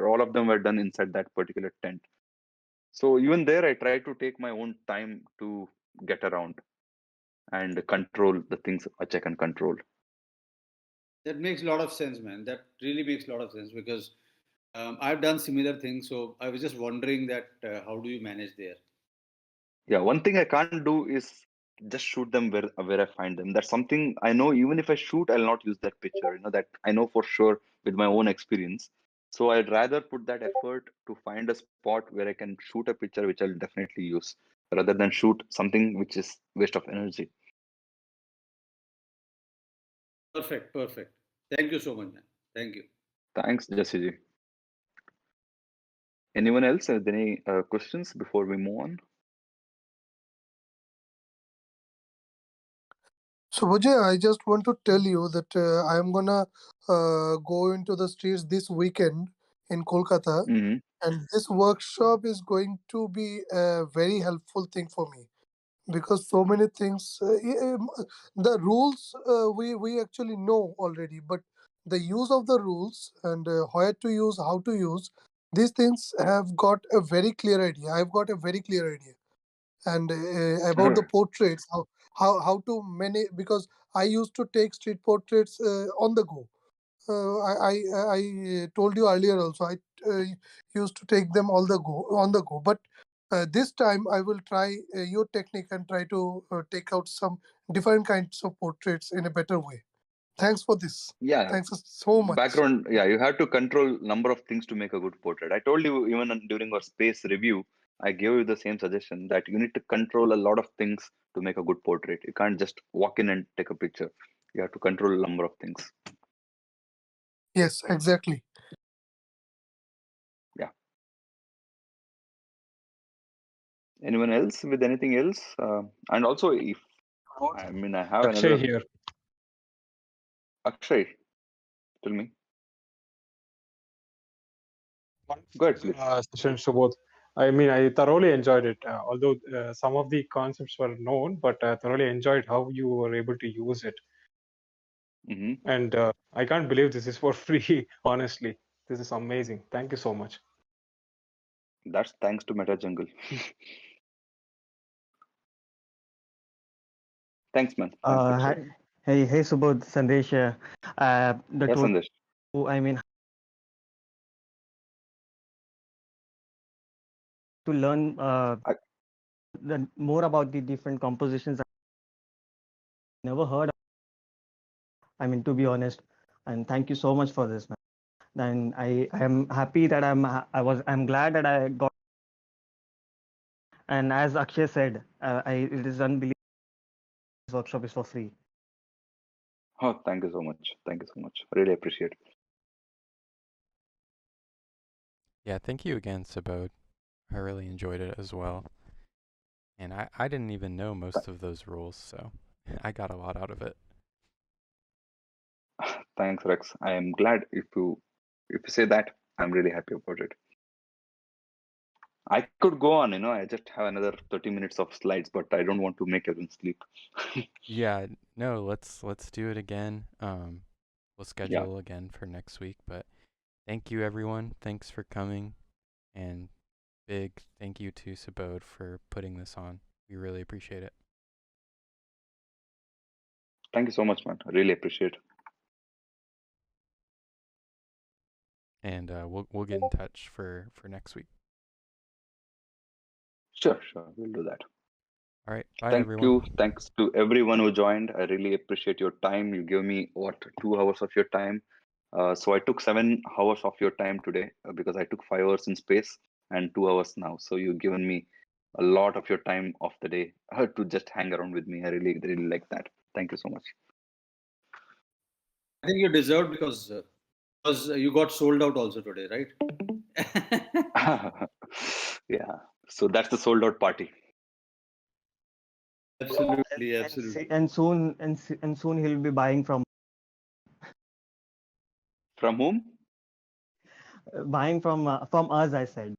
all of them were done inside that particular tent. So even there, I try to take my own time to get around and control the things which I can control. That makes a lot of sense, man. That really makes a lot of sense because I've done similar things. So I was just wondering that how do you manage there? Yeah, one thing I can't do is just shoot them where I find them. That's something I know. Even if I shoot, I'll not use that picture. That I know for sure with my own experience. So I'd rather put that effort to find a spot where I can shoot a picture which I'll definitely use, rather than shoot something which is waste of energy. Perfect. Thank you so much, man. Thank you. Thanks, Jasiji. Anyone else have any questions before we move on? So, Vijay, I just want to tell you that I am gonna go into the streets this weekend in Kolkata, Mm-hmm. and this workshop is going to be a very helpful thing for me because so many things, the rules we actually know already, but the use of the rules and where to use, how to use these things have got a very clear idea. I've got a very clear idea, and about the portraits, how to manage, because I used to take street portraits on the go. I told you earlier also. I used to take them on the go. But this time I will try your technique and try to take out some different kinds of portraits in a better way. Thanks for this. Yeah, Thanks so much. background. Yeah, you have to control number of things to make a good portrait. I told you even during our space review, I gave you the same suggestion that you need to control a lot of things to make a good portrait. You can't just walk in and take a picture. You have to control a number of things. Yes, exactly. Yeah. Anyone else with anything else? And also, if I have Akshay another. here. Akshay, tell me. Go ahead, please. Session, Subodh. I mean, I thoroughly enjoyed it. Although some of the concepts were known, but I thoroughly enjoyed how you were able to use it. Hmm. And I can't believe this is for free. Honestly, this is amazing. Thank you so much. That's thanks to MetaJungle. Thanks, man. Thanks for sharing. Hey, Subodh, Sandesh. The Yes, total, Sandesh. I mean, to learn more about the different compositions I never heard of. I mean, to be honest, and thank you so much for this, man. And I am happy that I'm glad that I got. And as Akshay said, it is unbelievable. This workshop is for free. Oh, thank you so much. Thank you so much. Really appreciate it. Yeah, thank you again, Subodh. I really enjoyed it as well. And I didn't even know most of those rules, so I got a lot out of it. Thanks, Rex. I am glad if you say that. I'm really happy about it. I could go on, I just have another 30 minutes of slides, but I don't want to make everyone sleep. Yeah, no, let's do it again. We'll schedule again for next week, but thank you everyone. Thanks for coming, and big thank you to Subodh for putting this on. We really appreciate it. Thank you so much, man. I really appreciate it. And we'll get in touch for next week. Sure, we'll do that. All right, bye Thank everyone. you. Thanks to everyone who joined. I really appreciate your time. You gave me 2 hours of your time. So I took 7 hours of your time today because I took 5 hours in space and 2 hours now. So you've given me a lot of your time of the day to just hang around with me. I really like that. Thank you so much. I think you deserved because you got sold out also today, right? Yeah. So that's the sold out party. Absolutely. And soon he'll be buying from whom? Buying from us, I said.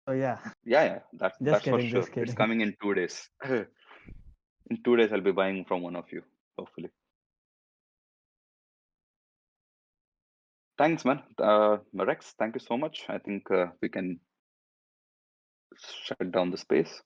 So yeah. Yeah. That's Just for kidding, sure. just kidding. It's coming in 2 days. In 2 days, I'll be buying from one of you, hopefully. Thanks, man. Rex, thank you so much. I think we can shut down the space.